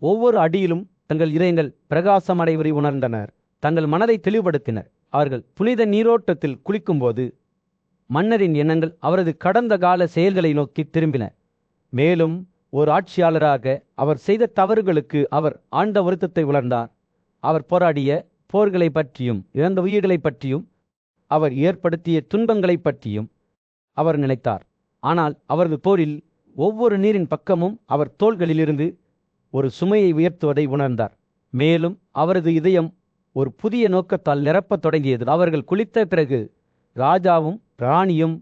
ஒவ்வொரு அடியிலும் தங்கள் இதயங்கள் பிரகாசம் அடைவதை உணர்ந்தனர். தங்கள் மனதை தெளிவுபடுத்தினர். அவர்கள் புனித நீரோட்டத்தில் குளிக்கும்போது மன்னரின் எண்ணங்கள் அவரது கடந்த கால செயல்களை நோக்கி திரும்பின. மேலும் ஒரு ஆட்சியாளராக அவர் செய்த தவறுகளுக்கு அவர் ஆழ்ந்த வருத்தத்தை உணர்ந்தார். அவர் போராடிய போர்களை பற்றியும் இழந்த உயிர்களை பற்றியும் அவர் ஏற்படுத்திய துன்பங்களை பற்றியும் அவர் நினைத்தார். ஆனால் அவரது போரில் ஒவ்வொரு நீரின் பக்கமும் அவர் தோள்களிலிருந்து ஒரு சுமையை உயர்த்துவதை உணர்ந்தார். மேலும் அவரது இதயம் ஒரு புதிய நோக்கத்தால் நிரப்பத் தொடங்கியது. அவர்கள் குளித்த பிறகு ராஜாவும் ராணியும்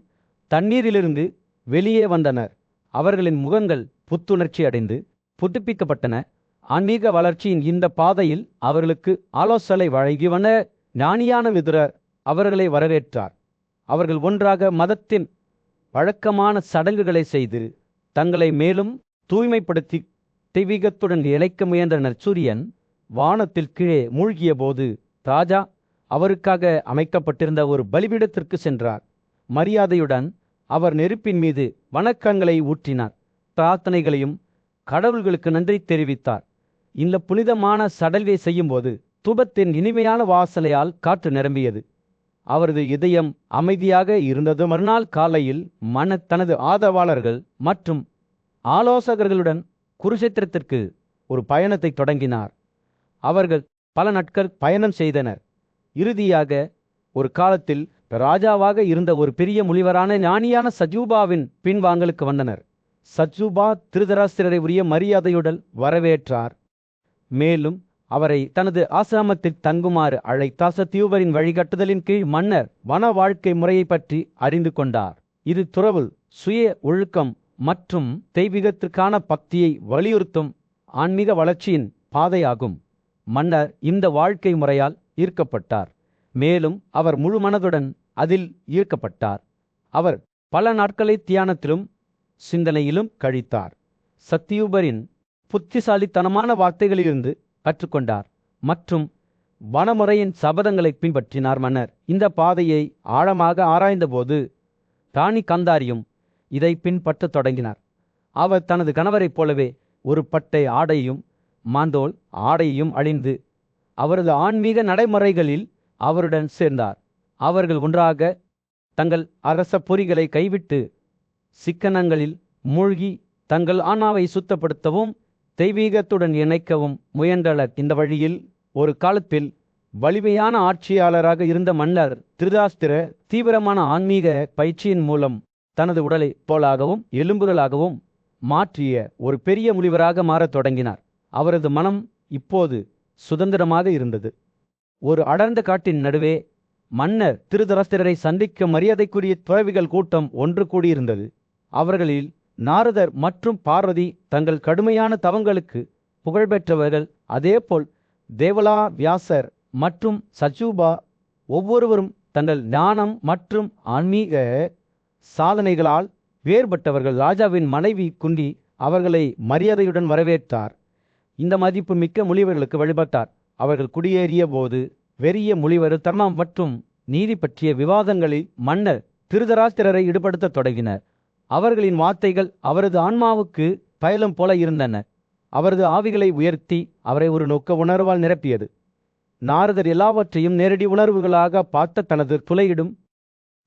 தண்ணீரிலிருந்து வெளியே வந்தனர். அவர்களின் முகங்கள் புத்துணர்ச்சி அடைந்து புதுப்பிக்கப்பட்டன. ஆன்மீக வளர்ச்சியின் இந்த பாதையில் அவர்களுக்கு ஆலோசனை வழங்கி வந்த ஞானியான விதுரர் அவர்களை வரவேற்றார். அவர்கள் ஒன்றாக மதத்தின் வழக்கமான சடங்குகளை செய்து தங்களை மேலும் தூய்மைப்படுத்தி தெய்வீகத்துடன் இணைக்க முயன்றனர். சூரியன் வானத்தில் கீழே மூழ்கிய போது ராஜா அவருக்காக அமைக்கப்பட்டிருந்த ஒரு பலிபீடத்திற்கு சென்றார். மரியாதையுடன் அவர் நெருப்பின் மீது வணக்கங்களை ஊற்றினார். பிரார்த்தனைகளையும் கடவுள்களுக்கு நன்றி தெரிவித்தார். இந்த புனிதமான சடங்கை செய்யும்போது தூபத்தின் இனிமையான வாசனையால் காற்று நிரம்பியது. அவரது இதயம் அமைதியாக இருந்தது. மறுநாள் காலையில் தனது ஆதரவாளர்கள் மற்றும் ஆலோசகர்களுடன் குருஷேத்திரத்திற்கு ஒரு பயணத்தை தொடங்கினார். அவர்கள் பல நாட்கள் பயணம் செய்தனர். இறுதியாக ஒரு காலத்தில் ராஜாவாக இருந்த ஒரு பெரிய முனிவரான ஞானியான சஜூபாவின் பின்வாங்கலுக்கு வந்தனர். சஜூபா திருதராஷ்டிரரை உரிய மரியாதையுடன் வரவேற்றார். மேலும் அவரை தனது ஆசிரமத்தில் தங்குமாறு அழைத்தார். சத்யூபரின் வழிகாட்டுதலின் கீழ் மன்னர் வன வாழ்க்கை முறையை பற்றி அறிந்து கொண்டார். இது துறவு, சுய ஒழுக்கம் மற்றும் தெய்வீகத்திற்கான பக்தியை வலியுறுத்தும் ஆன்மீக வளர்ச்சியின் பாதையாகும். மன்னர் இந்த வாழ்க்கை முறையால் ஈர்க்கப்பட்டார். மேலும் அவர் முழு மனதுடன் அதில் ஈர்க்கப்பட்டார். அவர் பல நாட்களை தியானத்திலும் சிந்தனையிலும் கழித்தார். சத்யூபரின் புத்திசாலித்தனமான வார்த்தைகளிலிருந்து கற்றுக்கொண்டார் மற்றும் வனமுறையின் சபதங்களை பின்பற்றினார். மன்னர் இந்த பாதையை ஆழமாக ஆராய்ந்தபோது ராணி கந்தாரியும் இதை பின்பற்றத் தொடங்கினார். அவர் தனது கணவரைப் போலவே ஒரு பட்டை ஆடையும் மாந்தோல் ஆடையையும் அணிந்து அவரது ஆன்மீக நடைமுறைகளில் அவருடன் சேர்ந்தார். அவர்கள் ஒன்றாக தங்கள் அரச பொறிகளை கைவிட்டு சிக்கனங்களில் மூழ்கி தங்கள் ஆன்மாவை சுத்தப்படுத்தவும் தெய்வீகத்துடன் இணைக்கவும் முயன்றனர். இந்த வழியில் ஒரு காலத்தில் வலிமையான ஆட்சியாளராக இருந்த மன்னர் திருதராஷ்டிர தீவிரமான ஆன்மீக பயிற்சியின் மூலம் தனது உடலை போலாகவும் எலும்புகளாகவும் மாற்றிய ஒரு பெரிய முனிவராக மாறத் தொடங்கினார். அவரது மனம் இப்போது சுதந்திரமாக இருந்தது. ஒரு அடர்ந்த காட்டின் நடுவே மன்னர் திருதராஷ்டிரரை சந்திக்க மரியாதைக்குரிய துறவிகள் கூட்டம் ஒன்று கூடியிருந்தது. அவர்களில் நாரதர் மற்றும் பார்வதி தங்கள் கடுமையான தவங்களுக்கு புகழ்பெற்றவர்கள். அதேபோல் தேவலா, வியாசர் மற்றும் சஜூபா ஒவ்வொருவரும் தங்கள் ஞானம் மற்றும் ஆன்மீக சாதனைகளால் வேறுபட்டவர்கள். ராஜாவின் மனைவி குந்தி அவர்களை மரியாதையுடன் வரவேற்றார். இந்த மதிப்பு மிக்க முனிவர்களுக்கு வழிபட்டார். அவர்கள் குடியேறிய போது வெறிய முனிவர் தர்மம் மற்றும் நீதி பற்றிய விவாதங்களில் மன்னர் திருதராஷ்டிரரை ஈடுபடுத்த தொடங்கினர். அவர்களின் வார்த்தைகள் அவரது ஆன்மாவுக்கு பயலம் போல இருந்தன. அவரது ஆவிகளை உயர்த்தி அவரை ஒரு நோக்க உணர்வால் நிரப்பியது. நாரதர் எல்லாவற்றையும் நேரடி உணர்வுகளாக பார்த்த தனது துளையிடும்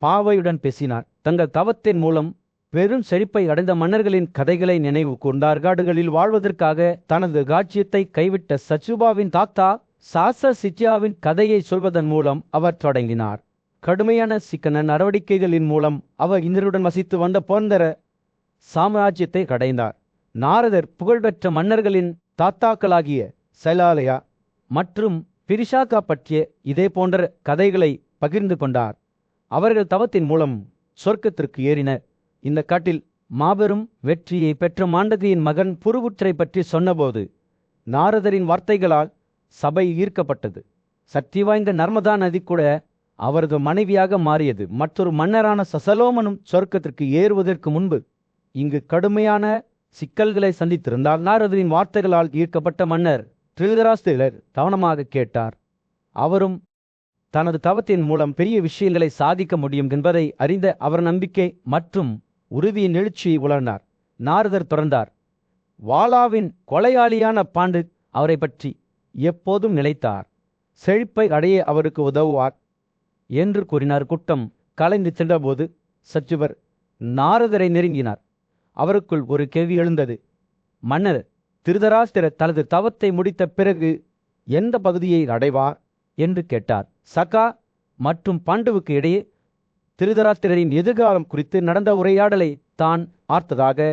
பாவையுடன் பேசினார். தங்கள் தவத்தின் மூலம் பெரும் செழிப்பை அடைந்த மன்னர்களின் கதைகளை நினைவு கூர்ந்தார். காடுகளில் வாழ்வதற்காக தனது ராஜ்யத்தை கைவிட்ட சஜூபாவின் தாத்தா சாச சிஜியாவின் கதையை சொல்வதன் மூலம் அவர் தொடங்கினார். கடுமையான சிக்கன நடவடிக்கைகளின் மூலம் அவர் இந்திரனுடன் வசித்து வந்த போந்தர சாம்ராஜ்யத்தை கடைந்தார். நாரதர் புகழ்பெற்ற மன்னர்களின் தாத்தாக்களாகிய சைலாலயா மற்றும் பிரிஷாக்கா பற்றிய இதே போன்ற கதைகளை பகிர்ந்து கொண்டார். அவர்கள் தவத்தின் மூலம் சொர்க்கத்திற்கு ஏறினர். இந்த காட்டில் மாபெரும் வெற்றியை பெற்ற மாண்டதியின் மகன் புருவுற்றை பற்றி சொன்னபோது நாரதரின் வார்த்தைகளால் சபை ஈர்க்கப்பட்டது. சக்தி வாய்ந்த நர்மதா நதி கூட அவரது மனைவியாக மாறியது. மற்றொரு மன்னரான சசலோமனும் சொர்க்கத்திற்கு ஏறுவதற்கு முன்பு இங்கு கடுமையான சிக்கல்களை சந்தித்திருந்தார். நாரதரின் வார்த்தைகளால் ஈர்க்கப்பட்ட மன்னர் திருதராஷ்டிரர் கவனமாக கேட்டார். அவரும் தனது தவத்தின் மூலம் பெரிய விஷயங்களை சாதிக்க முடியும் என்பதை அறிந்த அவர் நம்பிக்கை மற்றும் உறுதியின் எழுச்சியை உணர்ந்தார். நாரதர் தொடர்ந்தார், வாலாவின் கொலையாளியான பாண்டு அவரை பற்றி எப்போதும் நிலைத்தார். செழிப்பை அடைய அவருக்கு உதவுவார் என்று கூறினார். கூட்டம் கலைந்து சென்றபோது சச்சுவர் நாரதரை நெருங்கினார். அவருக்குள் ஒரு கேள்வி எழுந்தது. மன்னர் திருதராஷ்டிரர் தனது தவத்தை முடித்த பிறகு எந்த பகுதியை அடைவார் என்று கேட்டார். சகா மற்றும் பாண்டுவுக்கு இடையே திருதராஷ்டிரரின் எதிர்காலம் குறித்து நடந்த உரையாடலை தான் பார்த்ததாக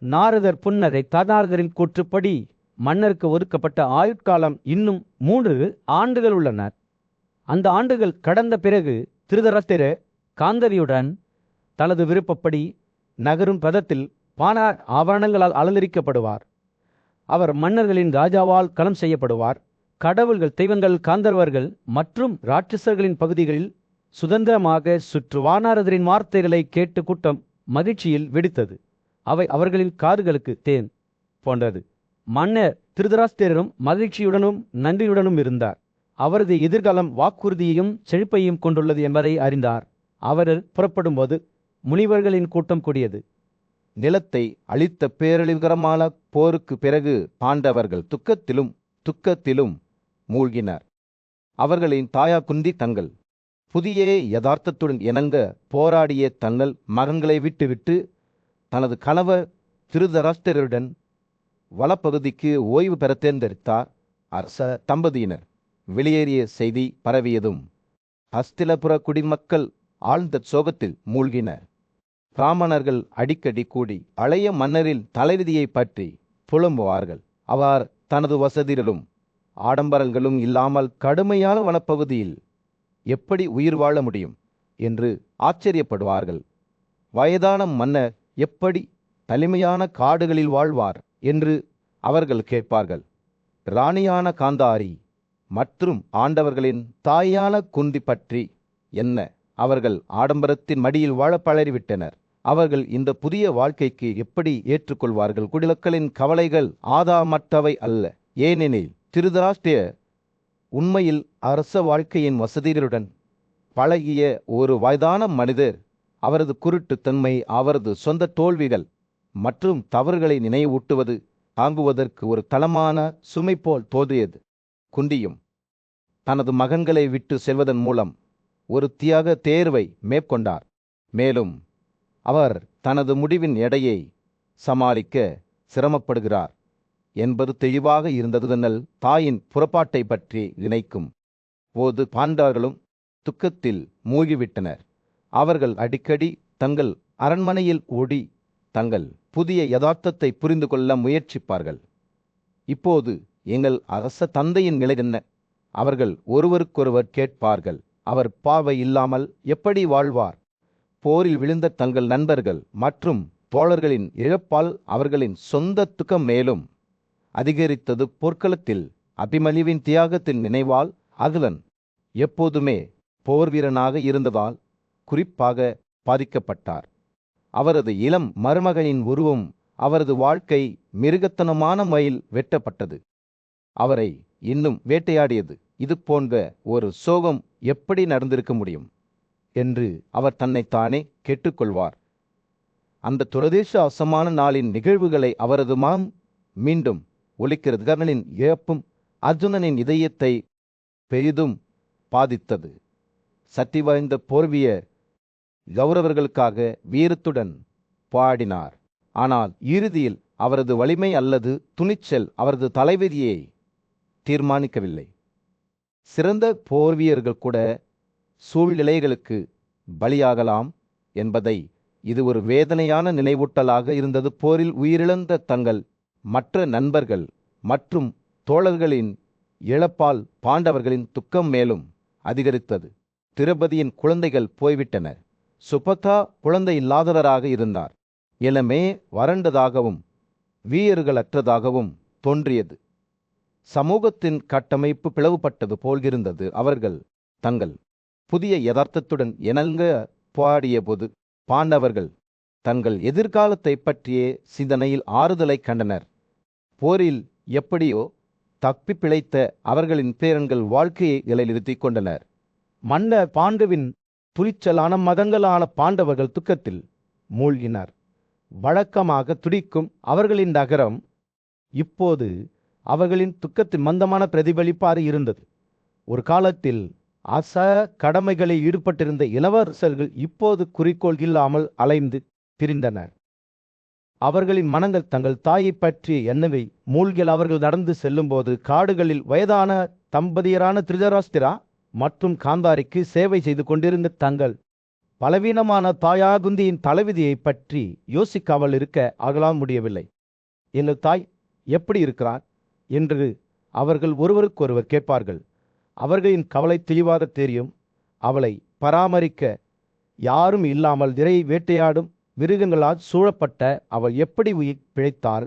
நாரதர் புன்னரை நாரதரின் கூற்றுப்படி மன்னருக்கு ஒதுக்கப்பட்ட ஆயுட்காலம் இன்னும் 3 ஆண்டுகள் உள்ளன. அந்த ஆண்டுகள் கடந்த பிறகு திருதராஷ்டிரர் காந்தரியுடன் தனது விருப்பப்படி நகரும் பதத்தில் பானார் ஆபரணங்களால் அலங்கரிக்கப்படுவார். அவர் மன்னர்களின் ராஜாவால் களம் செய்யப்படுவார். கடவுள்கள், தெய்வங்கள், காந்தர்வர்கள் மற்றும் ராட்சசர்களின் பகுதிகளில் சுதந்திரமாக சுற்றுவானாரதரின் வார்த்தைகளை கேட்டு கூட்டம் மகிழ்ச்சியில் வெடித்தது. அவை அவர்களின் காதுகளுக்கு தேன் போன்றது. மன்னர் திருதராஷ்டிரரும் மகிழ்ச்சியுடனும் நன்றியுடனும் இருந்தார். அவரது எதிர்காலம் வாக்குறுதியையும் செழிப்பையும் கொண்டுள்ளது என்பதை அறிந்தார். அவர் புறப்படும்போது முனிவர்களின் கூட்டம் கூடியது. நிலத்தை அழித்த பேரழிவுகரமான போருக்கு பிறகு பாண்டவர்கள் துக்கத்திலும் மூழ்கினர். அவர்களின் தாயா குந்தி தங்கள் புதிய யதார்த்தத்துடன் இணங்க போராடிய தங்கள் மகன்களை விட்டுவிட்டு தனது கணவர் திருதராஷ்டிரருடன் வளப்பகுதிக்கு ஓய்வு பெற தேர்ந்தெடுத்தார். அரச தம்பதியினர் வெளியேறிய செய்தி பரவியதும் ஹஸ்திலபுர குடிமக்கள் ஆழ்ந்த சோகத்தில் மூழ்கினர். பிராமணர்கள் அடிக்கடி கூடி பழைய மன்னரின் தலைவிதியை பற்றி புலம்புவார்கள். அவர் தனது வசதிகளும் ஆடம்பரங்களும் இல்லாமல் கடுமையான வனப்பகுதியில் எப்படி உயிர் வாழ முடியும் என்று ஆச்சரியப்படுவார்கள். வயதான மன்னர் எப்படி தனிமையான காடுகளில் வாழ்வார் என்று அவர்கள் கேட்பார்கள். ராணியான காந்தாரி மற்றும் ஆண்டவர்களின் தாயான குந்தி பற்றி என்ன? அவர்கள் ஆடம்பரத்தின் மடியில் வாழ பழறிவிட்டனர். அவர்கள் இந்த புதிய வாழ்க்கைக்கு எப்படி ஏற்றுக்கொள்வார்கள்? குடிமக்களின் கவலைகள் ஆதாமற்றவை அல்ல. ஏனெனில் திருதராஷ்டிரர் உண்மையில் அரச வாழ்க்கையின் வசதிகளுடன் பழகிய ஒரு வயதான மனிதர். அவரது குருட்டுத்தன்மை, அவரது சொந்த தோல்விகள் மற்றும் தவறுகளை நினைவூட்டுவது தாங்குவதற்கு ஒரு தளமான சுமை போல் தோன்றியது. குந்தியும் தனது மகன்களை விட்டு செல்வதன் மூலம் ஒரு தியாக தேர்வை மேற்கொண்டார். மேலும் அவர் தனது முடிவின் எடையை சமாளிக்க சிரமப்படுகிறார் என்பது தெளிவாக இருந்ததுதனால் தாயின் புறப்பாட்டை பற்றி நினைக்கும் போது பாண்டவர்களும் துக்கத்தில் மூழ்கிவிட்டனர். அவர்கள் அடிக்கடி தங்கள் அரண்மனையில் ஓடி தங்கள் புதிய யதார்த்தத்தை புரிந்து கொள்ள முயற்சிப்பார்கள். இப்போது எங்கள் அரச தந்தையின் நிலை என்ன? அவர்கள் ஒருவருக்கொருவர் கேட்பார்கள். அவர் பார்வை இல்லாமல் எப்படி வாழ்வார்? போரில் விழுந்த தங்கள் நண்பர்கள் மற்றும் தோழர்களின் இழப்பால் அவர்களின் சொந்த துக்கம் மேலும் அதிகரித்தது. போர்க்களத்தில் அபிமன்யுவின் தியாகத்தின் நினைவால் அகலன் எப்போதுமே போர் வீரனாக இருந்ததால் குறிப்பாக பாதிக்கப்பட்டார். அவரது இளம் மருமகனின் உருவம், அவரது வாழ்க்கை மிருகத்தனமான முறையில் வெட்டப்பட்டது. அவரை இன்னும் வேட்டையாடியது. இது போன்ற ஒரு சோகம் எப்படி நடந்திருக்க முடியும் என்று அவர் தன்னைத்தானே கேட்டுக்கொள்வார். அந்த துரதேச அசமான நாளின் நிகழ்வுகளை அவரது மீண்டும் ஒலிக்கிறது. கர்ணனின் இழப்பும் அர்ஜுனனின் இதயத்தை பெரிதும் பாதித்தது. சக்தி வாய்ந்த போர்வியர் கௌரவர்களுக்காக வீரத்துடன் பாடினார். ஆனால் இறுதியில் அவரது வலிமை அல்லது துணிச்சல் அவரது தலைவிதியை தீர்மானிக்கவில்லை. சிறந்த போர்வியர்கள் கூட சூழ்நிலைகளுக்கு பலியாகலாம் என்பதை இது ஒரு வேதனையான நினைவூட்டலாக இருந்தது. போரில் உயிரிழந்த தங்கள் மற்ற நண்பர்கள் மற்றும் தோழர்களின் இழப்பால் பாண்டவர்களின் துக்கம் மேலும் அதிகரித்தது. திரௌபதியின் குழந்தைகள் போய்விட்டனர். சுபதா குழந்தை இல்லாதவராக இருந்தார். இளமே வறண்டதாகவும் வீரர்களற்றதாகவும் தோன்றியது. சமூகத்தின் கட்டமைப்பு பிளவுபட்டது போல்கிருந்தது. அவர்கள் தங்கள் புதிய யதார்த்தத்துடன் இணங்க போராடியபோது பாண்டவர்கள் தங்கள் எதிர்காலத்தை பற்றிய சிந்தனையில் ஆறுதலை கண்டனர். போரில் எப்படியோ தப்பி பிழைத்த அவர்களின் பேரன்கள் வாழ்க்கையை நிலைநிறுத்திக் கொண்டனர். மன்னர் பாண்டுவின் துணிச்சலான மதங்களான பாண்டவர்கள் துக்கத்தில் மூழ்கினர். வழக்கமாக துடிக்கும் அவர்களின் நகரம் இப்போது அவர்களின் துக்கத்தின் மந்தமான பிரதிபலிப்பாறு இருந்தது. ஒரு காலத்தில் கடமைகளில் ஈடுபட்டிருந்த இளவரசர்கள் இப்போது குறிக்கோள் இல்லாமல் அலைந்து திரிந்தனர். அவர்களின் மனங்கள் தங்கள் தாயை பற்றிய எண்ணவை மூழ்கில் அவர்கள் நடந்து செல்லும்போது காடுகளில் வயதான தம்பதியரான திருதராஷ்டிரா மற்றும் காந்தாரிக்கு சேவை செய்து கொண்டிருந்த தங்கள் பலவீனமான தாயாகுந்தியின் தலைவிதியை பற்றி யோசிக்காமல் இருக்க அவர்களால் முடியவில்லை. எங்கள் தாய் எப்படி இருக்கிறார் என்று அவர்கள் ஒருவருக்கொருவர் கேட்பார்கள். அவர்களின் கவலை தெளிவாக தெரியும். அவளை பராமரிக்க யாரும் இல்லாமல் இரை வேட்டையாடும் மிருகங்களால் சூழப்பட்ட அவள் எப்படி உயிர் பிழைத்தாள்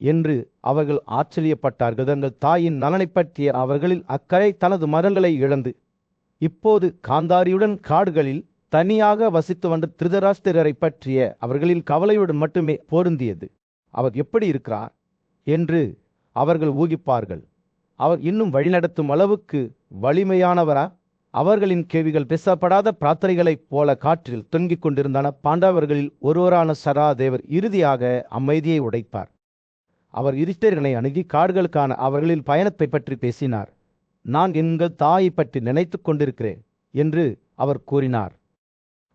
என்று அவர்கள் ஆச்சரியப்பட்டார்கள். தங்கள் தாயின் நலனை பற்றிய அவர்களில் அக்கறை தனது மரங்களை இழந்து இப்போது காந்தாரியுடன் காடுகளில் தனியாக வசித்து வந்த திருதராஷ்டிரரை பற்றிய அவர்களின் கவலையுடன் மட்டுமே பொருந்தியது. அவர் எப்படி இருக்கிறார் என்று அவர்கள் ஊகிப்பார்கள். அவர் இன்னும் வழிநடத்தும் அளவுக்கு வலிமையானவரா? அவர்களின் கேள்விகள் பேசப்படாத பிரார்த்தனைகளைப் போல காற்றில் தொங்கிக் கொண்டிருந்தன. பாண்டவர்களில் ஒருவரான சராதேவர் இறுதியாக அமைதியை உடைத்தார். அவர் யுதிஷ்டிரனை அணுகி காடுகளுக்கான அவர்களின் பயணத்தை பற்றி பேசினார். நான் எங்கள் தாயை பற்றி நினைத்து கொண்டிருக்கிறேன் என்று அவர் கூறினார்.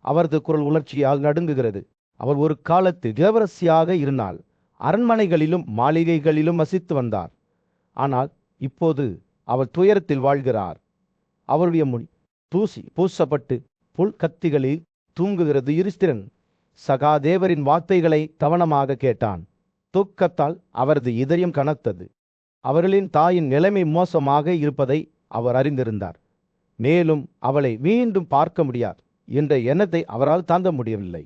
அவரது குரல் உணர்ச்சியால் நடுங்குகிறது. அவர் ஒரு காலத்தில் இளவரசியாக இருந்தால் அரண்மனைகளிலும் மாளிகைகளிலும் வசித்து வந்தார். ஆனால் இப்போது அவர் துயரத்தில் வாழ்கிறார். அவருடைய முடி தூசி பூசப்பட்டு புல் கத்திகளில் தூங்குகிறது. யுதிஷ்டிரன் சகாதேவரின் வார்த்தைகளை கவனமாக கேட்டான். துக்கத்தால் அவரது இதயம் கனத்தது. அவர்களின் தாயின் நிலைமை மோசமாக இருப்பதை அவர் அறிந்திருந்தார். மேலும் அவளை மீண்டும் பார்க்க முடியாது என்ற எண்ணத்தை அவரால் தாங்க முடியவில்லை.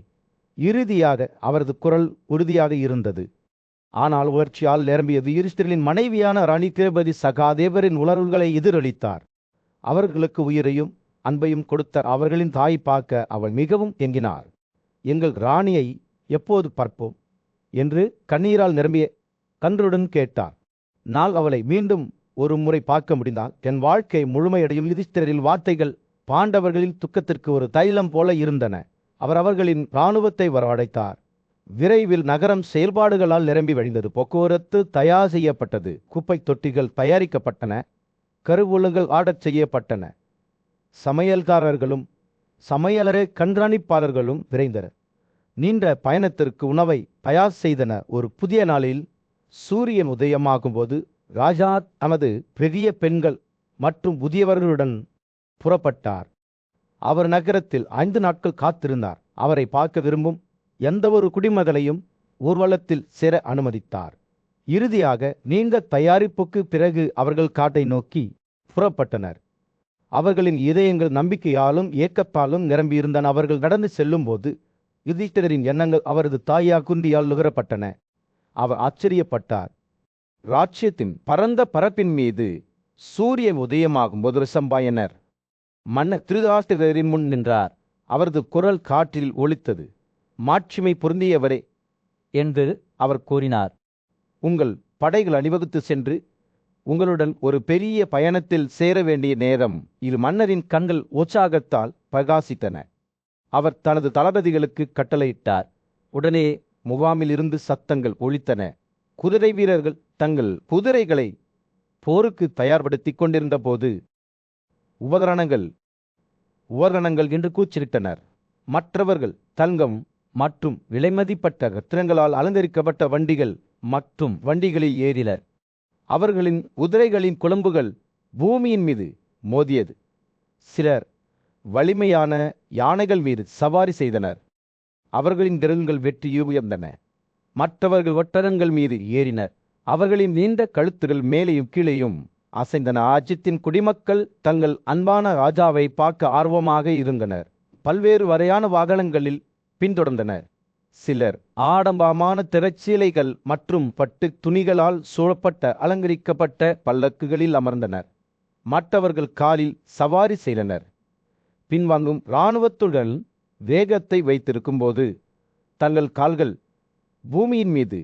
இறுதியாக அவரது குரல் உறுதியாக இருந்தது. ஆனால் உணர்ச்சியால் நிரம்பியது. யுதிஷ்டிரனின் மனைவியான ராணி திரௌபதி சகாதேவரின் உணர்வுகளை எதிரொலித்தார். அவர்களுக்கு உயிரையும் அன்பையும் கொடுத்த அவர்களின் தாயை பார்க்க அவள் மிகவும் ஏங்கினார். எங்கள் ராணியை எப்போது பார்ப்போம் என்று கண்ணீரால் நிரம்பிய கன்றுடன் கேட்டார். நான் அவளை மீண்டும் ஒரு முறை பார்க்க முடிந்தால் என் வாழ்க்கை முழுமையடையும். யுதிஷ்டிரரின் வார்த்தைகள் பாண்டவர்களின் துக்கத்திற்கு ஒரு தைலம் போல இருந்தன. அவர் அவர்களின் இராணுவத்தை வரவழைத்தார். விரைவில் நகரம் செயல்பாடுகளால் நிரம்பி வழிந்தது. போக்குவரத்து தயார் செய்யப்பட்டது. குப்பை தொட்டிகள் தயாரிக்கப்பட்டன. கருவூலங்கள் ஆடச் செய்யப்பட்டன. சமையல்காரர்களும் சமையலறை கண்காணிப்பாளர்களும் விரைந்தனர். நீண்ட பயணத்திற்கு உணவை தயார் செய்தனர். ஒரு புதிய நாளில் சூரியன் உதயமாகும்போது ராஜா தமது பெரிய பெண்கள் மற்றும் முதியவர்களுடன் புறப்பட்டார். அவர் நகரத்தில் 5 நாட்கள் காத்திருந்தார். அவரை பார்க்க விரும்பும் எந்தவொரு குடிமகனையும் ஊர்வலத்தில் சேர அனுமதித்தார். இறுதியாக நீண்ட தயாரிப்புக்கு பிறகு அவர்கள் காட்டை நோக்கி புறப்பட்டனர். அவர்களின் இதயங்கள் நம்பிக்கையாலும் ஏக்கத்தாலும் நிரம்பியிருந்தன. அவர்கள் நடந்து செல்லும்போது யுதிஷ்டிரரின் எண்ணங்கள் அவரது தாயாகுந்தியால் நுகரப்பட்டன. அவர் ஆச்சரியப்பட்டார். ராஜ்யத்தின் பரந்த பரப்பின் மீது சூரிய உதயமாகும் போது ரிசம்பாயனர் மன்னர் திருதராஷ்டிரரின் முன் நின்றார். அவரது குரல் காற்றில் ஒலித்தது. மாட்சிமை பொருந்தியவரே என்று அவர் கூறினார். உங்கள் படைகள் அணிவகுத்து சென்று உங்களுடன் ஒரு பெரிய பயணத்தில் சேர வேண்டிய நேரம். இது மன்னரின் கண்கள் உற்சாகத்தால் பிரகாசித்தன. அவர் தனது தளபதிகளுக்கு கட்டளையிட்டார். உடனே முகாமில் இருந்து சத்தங்கள் ஒலித்தன. குதிரை வீரர்கள் தங்கள் குதிரைகளை போருக்கு தயார்படுத்திக் கொண்டிருந்த போது உபகரணங்கள் என்று கூச்சலிட்டனர். மற்றவர்கள் தங்கம் மற்றும் விலைமதிப்பட்ட ரத்தினங்களால் அலங்கரிக்கப்பட்ட வண்டிகள் மற்றும் வண்டிகளில் ஏறினர். அவர்களின் குதிரைகளின் குளம்புகள் பூமியின் மீது மோதியது. சிலர் வலிமையான யானைகள் மீது சவாரி செய்தனர். அவர்களின் திறன்கள் வெற்றி உயர்ந்தன. மற்றவர்கள் ஒட்டகங்கள் மீது ஏறினர். அவர்களின் நீண்ட கழுத்துகள் மேலேயும் கீழேயும் அசைந்தன. ராஜ்யத்தின் குடிமக்கள் தங்கள் அன்பான ராஜாவை பார்க்க ஆர்வமாக இருந்தனர். பல்வேறு வகையான வாகனங்களில் பின்தொடர்ந்தனர். சிலர் ஆடம்பரமான திரைச்சீலைகள் மற்றும் பட்டு துணிகளால் சூழப்பட்ட அலங்கரிக்கப்பட்ட பல்லக்குகளில் அமர்ந்தனர். மற்றவர்கள் காலில் சவாரி செய்தனர். பின்வாங்கும் இராணுவத்துடன் வேகத்தை வைத்திருக்கும் போது தங்கள் கால்கள் பூமியின் மீது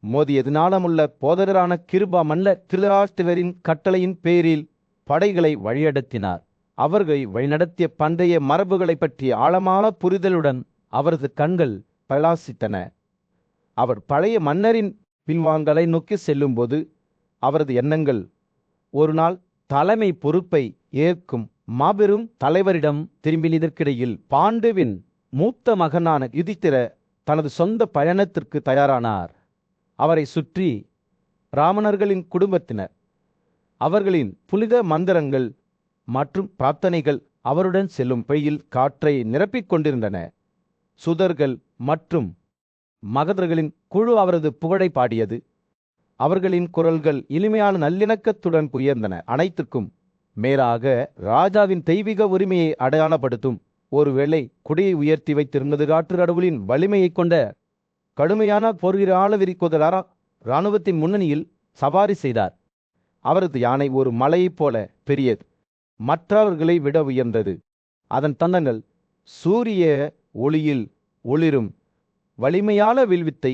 மோதியது. நாளமுள்ள போதகரான கிருபா மன்னர் திருதராஷ்டிரரின் கட்டளையின் பேரில் படைகளை வழிநடத்தினார். அவர்களை வழிநடத்திய பண்டைய மரபுகளை பற்றிய ஆழமான புரிதலுடன் அவரது கண்கள் பிரகாசித்தன. அவர் பழைய மன்னரின் பின்வாங்கலை நோக்கி செல்லும்போது அவரது எண்ணங்கள் ஒரு நாள் தலைமை பொறுப்பை ஏற்கும் மாபெரும் தலைவரிடம் திரும்பினதற்கிடையில் பாண்டுவின் மூத்த மகனான யுதித்திர தனது சொந்த பயணத்திற்கு தயாரானார். அவரை சுற்றி பிராமணர்களின் குடும்பத்தினர், அவர்களின் புனித மந்திரங்கள் மற்றும் பிரார்த்தனைகள் அவருடன் செல்லும் பையில் காற்றை நிரப்பிக் கொண்டிருந்தன. சுதர்கள் மற்றும் மகதர்களின் குழு அவரது புகழை பாடியது. அவர்களின் குரல்கள் இனிமையான நல்லிணக்கத்துடன் உயர்ந்தன. அனைத்துக்கும் மேலாக ராஜாவின் தெய்வீக உரிமையை அடையாளப்படுத்தும் ஒருவேளை கொடியை உயர்த்தி வைத்திருந்தது காற்று கடவுளின் வலிமையை கொண்ட கடுமையான போர்வீர குதிரை இராணுவத்தின் முன்னணியில் சவாரி செய்தார். அவரது யானை ஒரு மலையைப் போல பெரியது, மற்றவர்களை விட உயர்ந்தது. அதன் தந்தங்கள் சூரிய ஒளியில் ஒளிரும் வலிமையான வில்வித்தை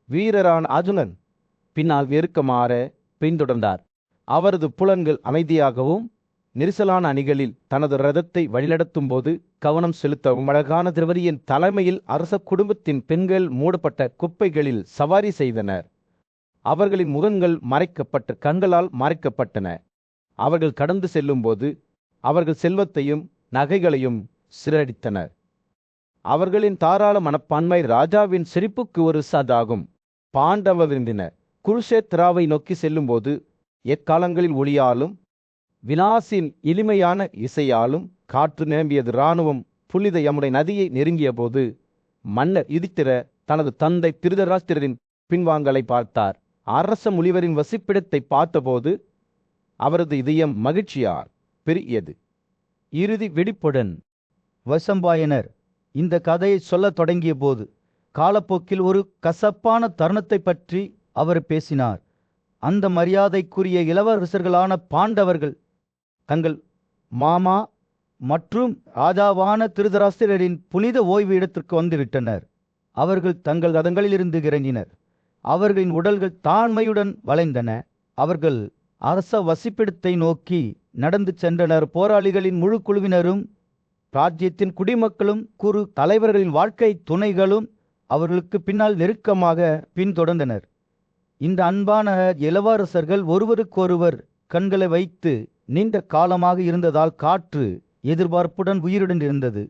வீரரான அர்ஜுனன் பின்னால் வெறுக்கமாற பின்தொடர்ந்தார். அவரது புலன்கள் அமைதியாகவும் நெரிசலான அணிகளில் தனது ரதத்தை வழிநடத்தும் போது கவனம் செலுத்தவும் அழகான திரவரியின் தலைமையில் அரச குடும்பத்தின் பெண்கள் மூடப்பட்ட குப்பைகளில் சவாரி செய்தனர். அவர்களின் முகங்கள் மறைக்கப்பட்ட கண்களால் மறைக்கப்பட்டன. அவர்கள் கடந்து செல்லும்போது அவர்கள் செல்வத்தையும் நகைகளையும் சிறடித்தனர். அவர்களின் தாராள மனப்பான்மை ராஜாவின் சிரிப்புக்கு ஒரு சாதாகும். பாண்டவ விருந்தினர் குருஷேத்ராவை நோக்கி செல்லும்போது எக்காலங்களில் ஒளியாலும் விலாசின் இனிமையான இசையாலும் காற்று நிரம்பியது. இராணுவம் புனித யமுனை நதியை நெருங்கிய போது மன்னர் யுதித்திர தனது தந்தை திருதராஷ்டிரரின் பின்வாங்கலை பார்த்தார். அரச முனிவரின் வசிப்பிடத்தை பார்த்தபோது அவரது இதயம் மகிழ்ச்சியால் பெருகியது. இறுதி வெடிப்புடன் வசம்பாயனர் இந்த கதையை சொல்லத் தொடங்கிய போது காலப்போக்கில் ஒரு கசப்பான தருணத்தை பற்றி அவர் பேசினார். அந்த மரியாதைக்குரிய இளவரசர்களான பாண்டவர்கள் தங்கள் மாமா மற்றும் ராஜாவான திருதராஷ்டிரரின் புனித ஓய்வு இடத்திற்கு வந்துவிட்டனர். அவர்கள் தங்கள் ரதங்களிலிருந்து இறங்கினர். அவர்களின் உடல்கள் தாழ்மையுடன் வளைந்தன. அவர்கள் அரச வசிப்பிடத்தை நோக்கி நடந்து சென்றனர். போராளிகளின் முழு குழுவினரும் ராஜ்யத்தின் குடிமக்களும் குறு தலைவர்களின் வாழ்க்கை துணைகளும் அவர்களுக்கு பின்னால் நெருக்கமாக பின்தொடர்ந்தனர். இந்த அன்பான இளவரசர்கள் ஒருவருக்கொருவர் கண்களை வைத்து நீண்ட காலமாக இருந்ததால் காற்று எதிர்பார்ப்புடன் உயிருடன் இருந்தது.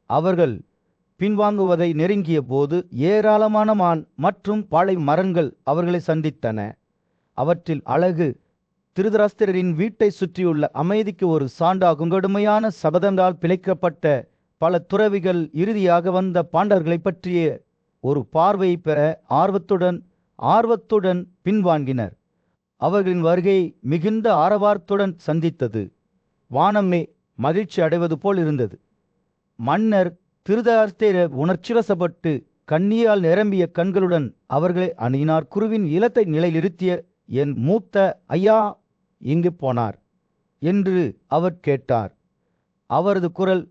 அவர்கள் பின்வாங்குவதை நெருங்கிய போது ஏராளமான மான் மற்றும் பாளை மரங்கள் அவர்களை சந்தித்தன. அவற்றில் அழகு திருதராஷ்டிரரின் வீட்டை சுற்றியுள்ள அமைதிக்கு ஒரு சான்றாகும். கடுமையான சபதங்களால் பிழைக்கப்பட்ட பல துறவிகள் இறுதியாக வந்த பாண்டவர்களை பற்றிய ஒரு பார்வையை பெற ஆர்வத்துடன் பின்வாங்கினர். அவர்களின் வருகை மிகுந்த ஆரவாரத்துடன் சந்தித்தது. வானமே மகிழ்ச்சி அடைவது போல் இருந்தது. மன்னர் திருதராஷ்டிரர் உணர்ச்சிவசப்பட்டு கண்ணீரால் நிரம்பிய கண்களுடன் அவர்களை அணியினார். குருவின் இலத்தை நிலைநிறுத்திய என் மூத்த ஐயா இங்கு போனார் என்று அவர் கேட்டார். அவரது குரல்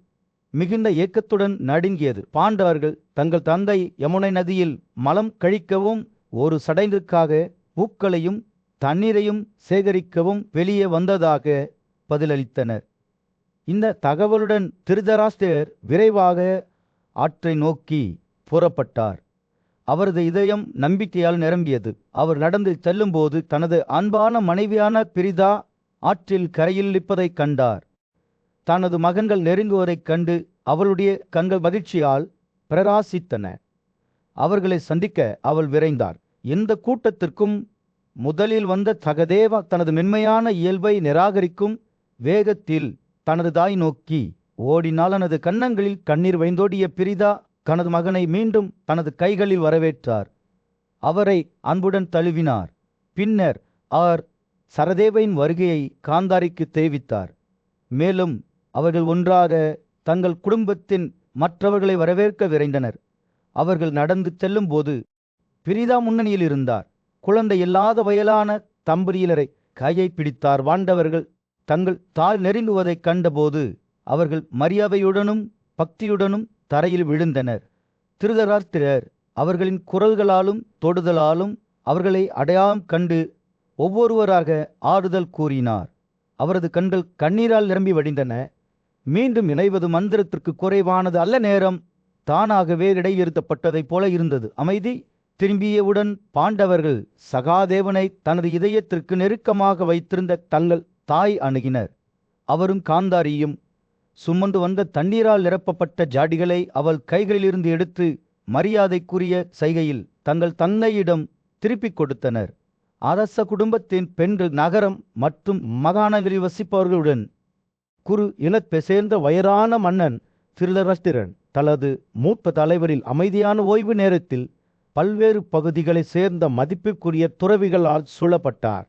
மிகுந்த ஏக்கத்துடன் நடுங்கியது. பாண்டவர்கள் தங்கள் தந்தை யமுனை நதியில் மலம் கழிக்கவும் ஒரு சடங்கிற்காக பூக்களையும் தண்ணீரையும் சேகரிக்கவும் வெளியே வந்ததாக பதிலளித்தனர். இந்த தகவலுடன் திருதராஷ்டிரர் விரைவாக ஆற்றை நோக்கி புறப்பட்டார். அவரது இதயம் நம்பிக்கையால் நிரம்பியது. அவர் நடந்து செல்லும்போது தனது அன்பான மனைவியான பிரிதா ஆற்றில் கரையில் நிற்பதைக் கண்டார். தனது மகன்கள் நெருங்குவதைக் கண்டு அவளுடைய கண்கள் மகிழ்ச்சியால் பிரகாசித்தன. அவர்களை சந்திக்க அவள் விரைந்தார். எந்த கூட்டத்திற்கும் முதலில் வந்த சகதேவா தனது மென்மையான இயல்பை நிராகரிக்கும் வேகத்தில் தனது தாய் நோக்கி ஓடினால் தனது கன்னங்களில் கண்ணீர் வைந்தோடிய பிரிதா தனது மகனை மீண்டும் தனது கைகளில் வரவேற்றார். அவரை அன்புடன் தழுவினார். பின்னர் அவர் சரதேவையின் வருகையை காந்தாரிக்கு தெரிவித்தார். மேலும் அவர்கள் ஒன்றாக தங்கள் குடும்பத்தின் மற்றவர்களை வரவேற்க விரைந்தனர். அவர்கள் நடந்து செல்லும்போது பிரிதா முன்னணியில் இருந்தார். குழந்தை இல்லாத வயலான தம்பதியினரை கையை பிடித்தார். வாண்டவர்கள் தங்கள் தாய் நெருங்குவதைக் கண்டபோது அவர்கள் மரியாதையுடனும் பக்தியுடனும் தரையில் விழுந்தனர். திருதராஷ்டிரர் அவர்களின் குரல்களாலும் தொடுதலாலும் அவர்களை அடையாளம் கண்டு ஒவ்வொருவராக ஆறுதல் கூறினார். அவரது கண்கள் கண்ணீரால் நிரம்பி வடிந்தன. மீண்டும் இணைவது மந்திரத்திற்கு குறைவானது அல்ல. நேரம் தானாகவே இடைநிறுத்தப்பட்டதைப் போல இருந்தது. அமைதி திரும்பியவுடன் பாண்டவர்கள் சகாதேவனை தனது இதயத்திற்கு நெருக்கமாக வைத்திருந்த தங்கள் தாய் அணுகினர். அவரும் காந்தாரியும் சுமந்து வந்த தண்ணீரால் நிரப்பப்பட்ட ஜாடிகளை அவள் கைகளிலிருந்து எடுத்து மரியாதைக்குரிய சைகையில் தங்கள் தந்தையிடம் திருப்பிக் கொடுத்தனர். அரச குடும்பத்தின் பெண்கள் நகரம் மற்றும் மாகாணங்களில் வசிப்பவர்களுடன் குறு இனத்தை சேர்ந்த வயதான மன்னன் திருதராஷ்டிரன் தனது மூத்த தலைவரில் அமைதியான ஓய்வு நேரத்தில் பல்வேறு பகுதிகளைச் சேர்ந்த மதிப்பிற்குரிய துறவிகளால் சூழப்பட்டார்.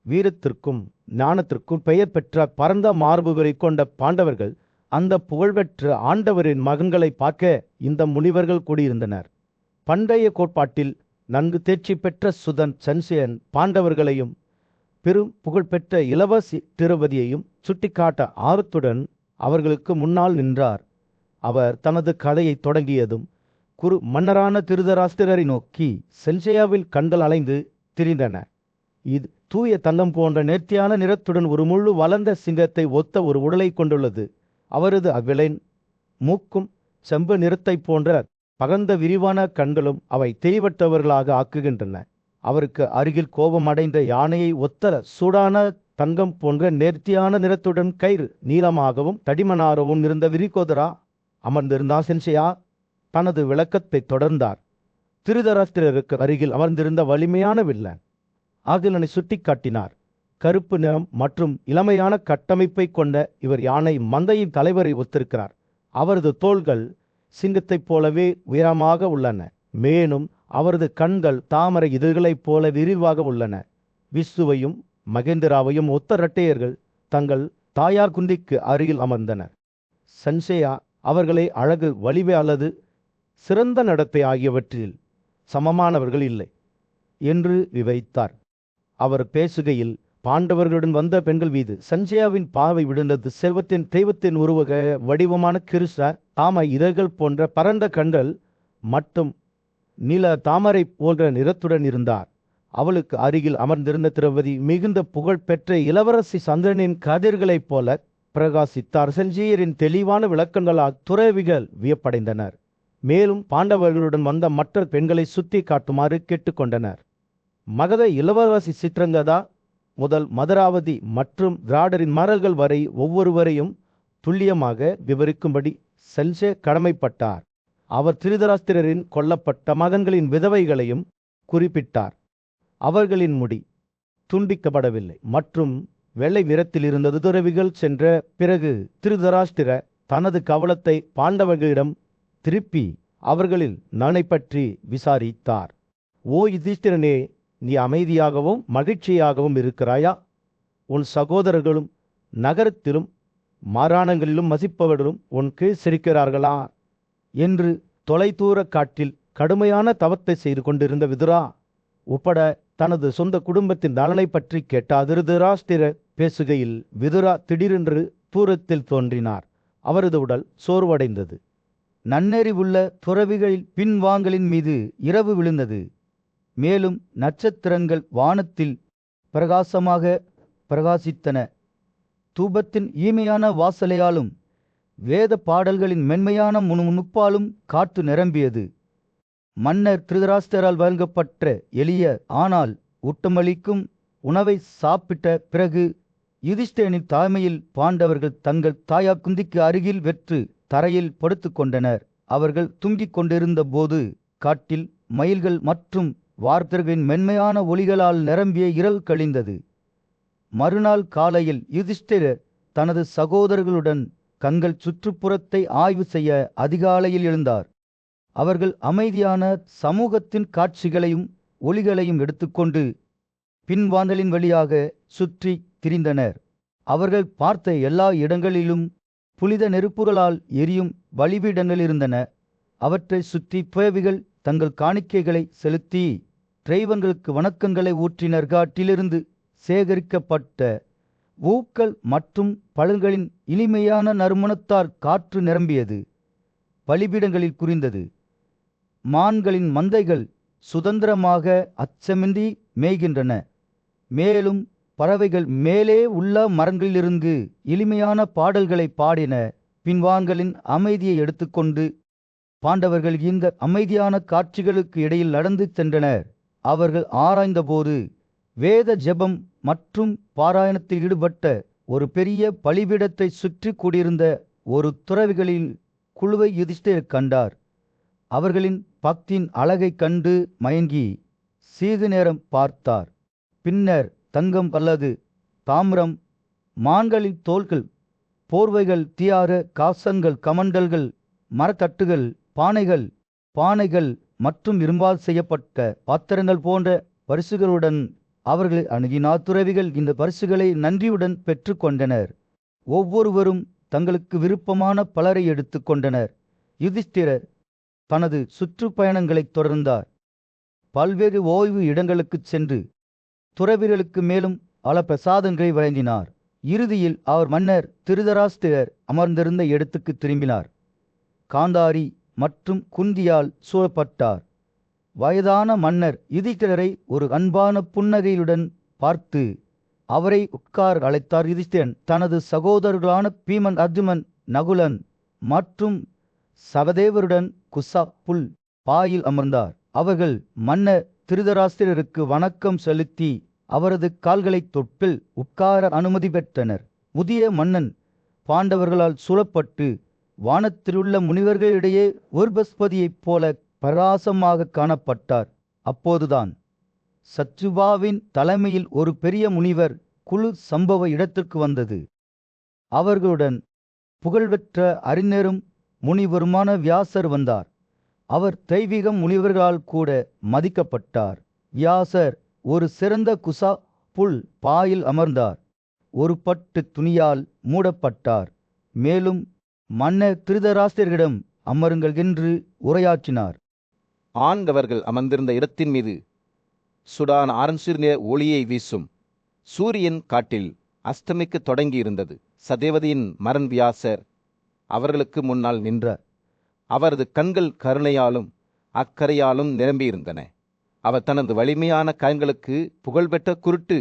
வீரத்திற்கும் ஞானத்திற்கும் பெயர் பெற்ற பரந்த மார்புகளை கொண்ட பாண்டவர்கள் அந்த புகழ்பெற்ற ஆண்டவரின் மகன்களை பார்க்க இந்த முனிவர்கள் கூடியிருந்தனர். பண்டைய கோட்பாட்டில் நன்கு தேர்ச்சி பெற்ற சுதன் சன்சேயன் பாண்டவர்களையும் பெரும் புகழ்பெற்ற இளவரசி திரௌபதியையும் சுட்டிக்காட்ட ஆர்வத்துடன் அவர்களுக்கு முன்னால் நின்றார். அவர் தனது கதையை தொடங்கியதும் குரு மன்னரான திருதராஷ்டிரரை நோக்கி, சென்சேயாவில் கண்கள் அலைந்து திரிந்தன. இது தூய தங்கம் போன்ற நேர்த்தியான நிறத்துடன் ஒரு முழு வளர்ந்த சிங்கத்தை ஒத்த ஒரு உடலை கொண்டுள்ளது. அவரது அவ்விளைன் மூக்கும் செம்பு நிறத்தை போன்ற பகந்த விரிவான கண்களும் அவை தெளிவற்றவர்களாக ஆக்குகின்றன. அவருக்கு அருகில் கோபமடைந்த யானையை ஒத்த சூடான தங்கம் போன்ற நேர்த்தியான நிறத்துடன் கயிறு நீளமாகவும் தடிமனாகவும் இருந்த விரிகோதரா அமர்ந்திருந்தார். சென்சேயா தனது விளக்கத்தை தொடர்ந்தார். திருதராஷ்டிரருக்கு அருகில் அமர்ந்திருந்த வலிமையான வில்லன் ஆகிலனை சுட்டி காட்டினார். கருப்பு நிறம் மற்றும் இளமையான கட்டமைப்பை கொண்ட இவர் யானை மந்தையின் தலைவரை ஒத்திருக்கிறார். அவரது தோள்கள் சிங்கத்தைப் போலவே உயரமாக உள்ளன. மேலும் அவரது கண்கள் தாமரை இதழ்களைப் போல விரிவாக உள்ளன. விஷ்ணுவையும் மகேந்திராவையும் ஒத்த இரட்டையர்கள் தங்கள் தாயார் குந்திக்கு அருகில் அமர்ந்தனர். சன்சேயா அவர்களை அழகு, வலிமை அல்லது சிறந்த நடத்தை ஆகியவற்றில் சமமானவர்கள் இல்லை என்று விவரித்தார். அவர் பேசுகையில் பாண்டவர்களுடன் வந்த பெண்கள் மீது சஞ்சயாவின் பார்வை விழுந்தது. செல்வத்தின் தெய்வத்தின் உருவக வடிவமான கிருஷ்ண தாம இதழ்கள் போன்ற பரந்த கண்கள் மற்றும் நீல தாமரை போன்ற நிறத்துடன் இருந்தார். அவளுக்கு அருகில் அமர்ந்திருந்த திரௌபதி மிகுந்த புகழ் பெற்ற இளவரசி சந்திரனின் கதிர்களைப் போல பிரகாசித்தார். செஞ்சீயரின் தெளிவான விளக்கங்களால் துறவிகள் வியப்படைந்தனர். மேலும் பாண்டவர்களுடன் வந்த மற்ற பெண்களை சுத்தி காட்டுமாறு கேட்டுக்கொண்டனர். மகத இளவரசி சித்ரங்கதா முதல் மதுராவதி மற்றும் திராடரின் மரல்கள் வரை ஒவ்வொருவரையும் துல்லியமாக விவரிக்கும்படி சென்சே கடமைப்பட்டார். அவர் திருதராஷ்டிரரின் கொல்லப்பட்ட மகன்களின் விதவைகளையும் குறிப்பிட்டார். அவர்களின் முடி துண்டிக்கப்படவில்லை மற்றும் வெள்ளை நிறத்தில் இருந்தது. துறவிகள் சென்ற பிறகு திருதராஷ்டிர தனது கவலத்தை பாண்டவர்களிடம் திருப்பி அவர்களில் நனை பற்றி விசாரித்தார். ஓ யுதிஷ்டிரனே, நீ அமைதியாகவும் மகிழ்ச்சியாகவும் இருக்கிறாயா? உன் சகோதரர்களும் நகரத்திலும் மாகாணங்களிலும் வசிப்பவர்களும் உன் கீழ் சிரிக்கிறார்களா என்று தொலைதூர காட்டில் கடுமையான தவத்தை செய்து கொண்டிருந்த விதுரா உட்பட தனது சொந்த குடும்பத்தின் நலனை பற்றி கேட்டார். திருதராஷ்டிரர் பேசுகையில் விதுரா திடீரென்று தூரத்தில் தோன்றினார். அவரது உடல் சோர்வடைந்தது. நன்னெறிவுள்ள துறவிகளில் பின்வாங்கலின் மீது இரவு விழுந்தது. மேலும் நட்சத்திரங்கள் வானத்தில் பிரகாசமாக பிரகாசித்தன. தூபத்தின் ஈமையான வாசலையாலும் வேத பாடல்களின் மென்மையான முணுமுணுப்பாலும் காற்று நிரம்பியது. மன்னர் திருதராஷ்டிரரால் வழங்கப்பட்ட எளிய ஆனால் ஊட்டமளிக்கும் உணவை சாப்பிட்ட பிறகு யுதிஷ்டிரனின் தாய்மையில் பாண்டவர்கள் தங்கள் தாயார் குந்திக்கு அருகில் வெற்று தரையில் படுத்து கொண்டனர். அவர்கள் தூங்கிக் கொண்டிருந்த போது காட்டில் மயில்கள் மற்றும் வார்த்தர்களின் மென்மையான ஒலிகளால் நிரம்பிய இரவு கழிந்தது. மறுநாள் காலையில் யுதிஷ்டிரர் தனது சகோதரர்களுடன் தங்கள் சுற்றுப்புறத்தை ஆய்வு செய்ய அதிகாலையில் எழுந்தார். அவர்கள் அமைதியான சமூகத்தின் காட்சிகளையும் ஒலிகளையும் எடுத்துக்கொண்டு பின்வாந்தலின் வழியாக சுற்றி திரிந்தனர். அவர்கள் பார்த்த எல்லா இடங்களிலும் புனித நெருப்புகளால் எரியும் பலிபீடங்கள் இருந்தன. அவற்றை சுற்றி துறவிகள் தங்கள் காணிக்கைகளை செலுத்தி தெய்வங்களுக்கு வணக்கங்களை ஊற்றினர். காட்டிலிருந்து சேகரிக்கப்பட்ட ஊக்கள் மற்றும் பழங்களின் இனிமையான நறுமணத்தால் காற்று நிரம்பியது. பலிபீடங்களில் குறிந்தது. மான்களின் மந்தைகள் சுதந்திரமாக அச்சமின்றி மேய்கின்றன. மேலும் பறவைகள் மேலே உள்ள மரங்களிலிருந்து இனிமையான பாடல்களை பாடின. பின்வாங்கலின் அமைதியை எடுத்துக்கொண்டு பாண்டவர்கள் இந்த அமைதியான காட்சிகளுக்கு இடையில் நடந்து சென்றனர். அவர்கள் ஆராய்ந்தபோது வேத ஜெபம் மற்றும் பாராயணத்தில் ஈடுபட்ட ஒரு பெரிய பலிபீடத்தை சுற்றி கூடியிருந்த ஒரு துறவிகளின் குழுவை யுதிஷ்டிரர் கண்டார். அவர்களின் பக்தியின் அழகைக் கண்டு மயங்கி சிறிது நேரம் பார்த்தார். பின்னர் தங்கம் அல்லது தாமிரம், மான்களின் தோல்கள், போர்வைகள், தியார காசங்கள், கமண்டல்கள், மரத்தட்டுகள், பானைகள் மற்றும் இரும்பால் செய்யப்பட்ட பாத்திரங்கள் போன்ற பரிசுகளுடன் அவர்களை அணுகினார். துறவிகள் இந்த பரிசுகளை நன்றியுடன் பெற்று கொண்டனர். ஒவ்வொருவரும் தங்களுக்கு விருப்பமான பலரை எடுத்து கொண்டனர். யுதிஷ்டிரர் தனது சுற்றுப்பயணங்களைத் தொடர்ந்தார். பல்வேறு ஓய்வு இடங்களுக்குச் சென்று துறவிகளுக்கு மேலும் பல பிரசாதங்களை வழங்கினார். இறுதியில் அவர் மன்னர் திருதராஷ்டிரர் அமர்ந்திருந்த இடத்துக்கு திரும்பினார். காந்தாரி மற்றும் குந்தியால் சூழப்பட்டார். வயதான மன்னர் யுதிஷ்டிரரை ஒரு அன்பான புன்னகையுடன் பார்த்து அவரை உட்கார அழைத்தார். யுதிஷ்டிரன் தனது சகோதரர்களான பீமன், அர்ஜுனன், நகுலன் மற்றும் சவதேவருடன் குசா புல் பாயில் அமர்ந்தார். அவர்கள் மன்னர் திருதராஷ்டிரருக்கு வணக்கம் செலுத்தி அவரது கால்களை தொட்டில் உட்கார அனுமதி பெற்றனர். முதிய மன்னன் பாண்டவர்களால் சூழப்பட்டு வானத்திலுள்ள முனிவர்களிடையே ஒரு பஸ்பதியைப் போல பிரகாசமாக காணப்பட்டார். அப்போதுதான் சத்ருபாவின் தலைமையில் ஒரு பெரிய முனிவர் குழு சம்பவ இடத்திற்கு வந்தது. அவர்களுடன் புகழ்பெற்ற அறிஞரும் முனிவருமான வியாசர் வந்தார். அவர் தெய்வீக முனிவர்களால் கூட மதிக்கப்பட்டார். வியாசர் ஒரு சிறந்த குசா புல் பாயில் அமர்ந்தார். ஒரு பட்டு துணியால் மூடப்பட்டார். மேலும் மன்னர் திருதராஷ்டிரரிடம் அமருங்கள் என்று உரையாற்றினார். ஆண்டவர்கள் அமர்ந்திருந்த இடத்தின் மீது சுடான ஆரஞ்சிற ஒளியை வீசும் சூரியன் காட்டில் அஸ்தமிக்க தொடங்கியிருந்தது. சதேவதியின் மரன் வியாசர் அவர்களுக்கு முன்னால் நின்றார். அவரது கண்கள் கருணையாலும் அக்கறையாலும் நிரம்பியிருந்தன. அவர் தனது வலிமையான கண்களுக்கு புகழ்பெற்ற குருட்டு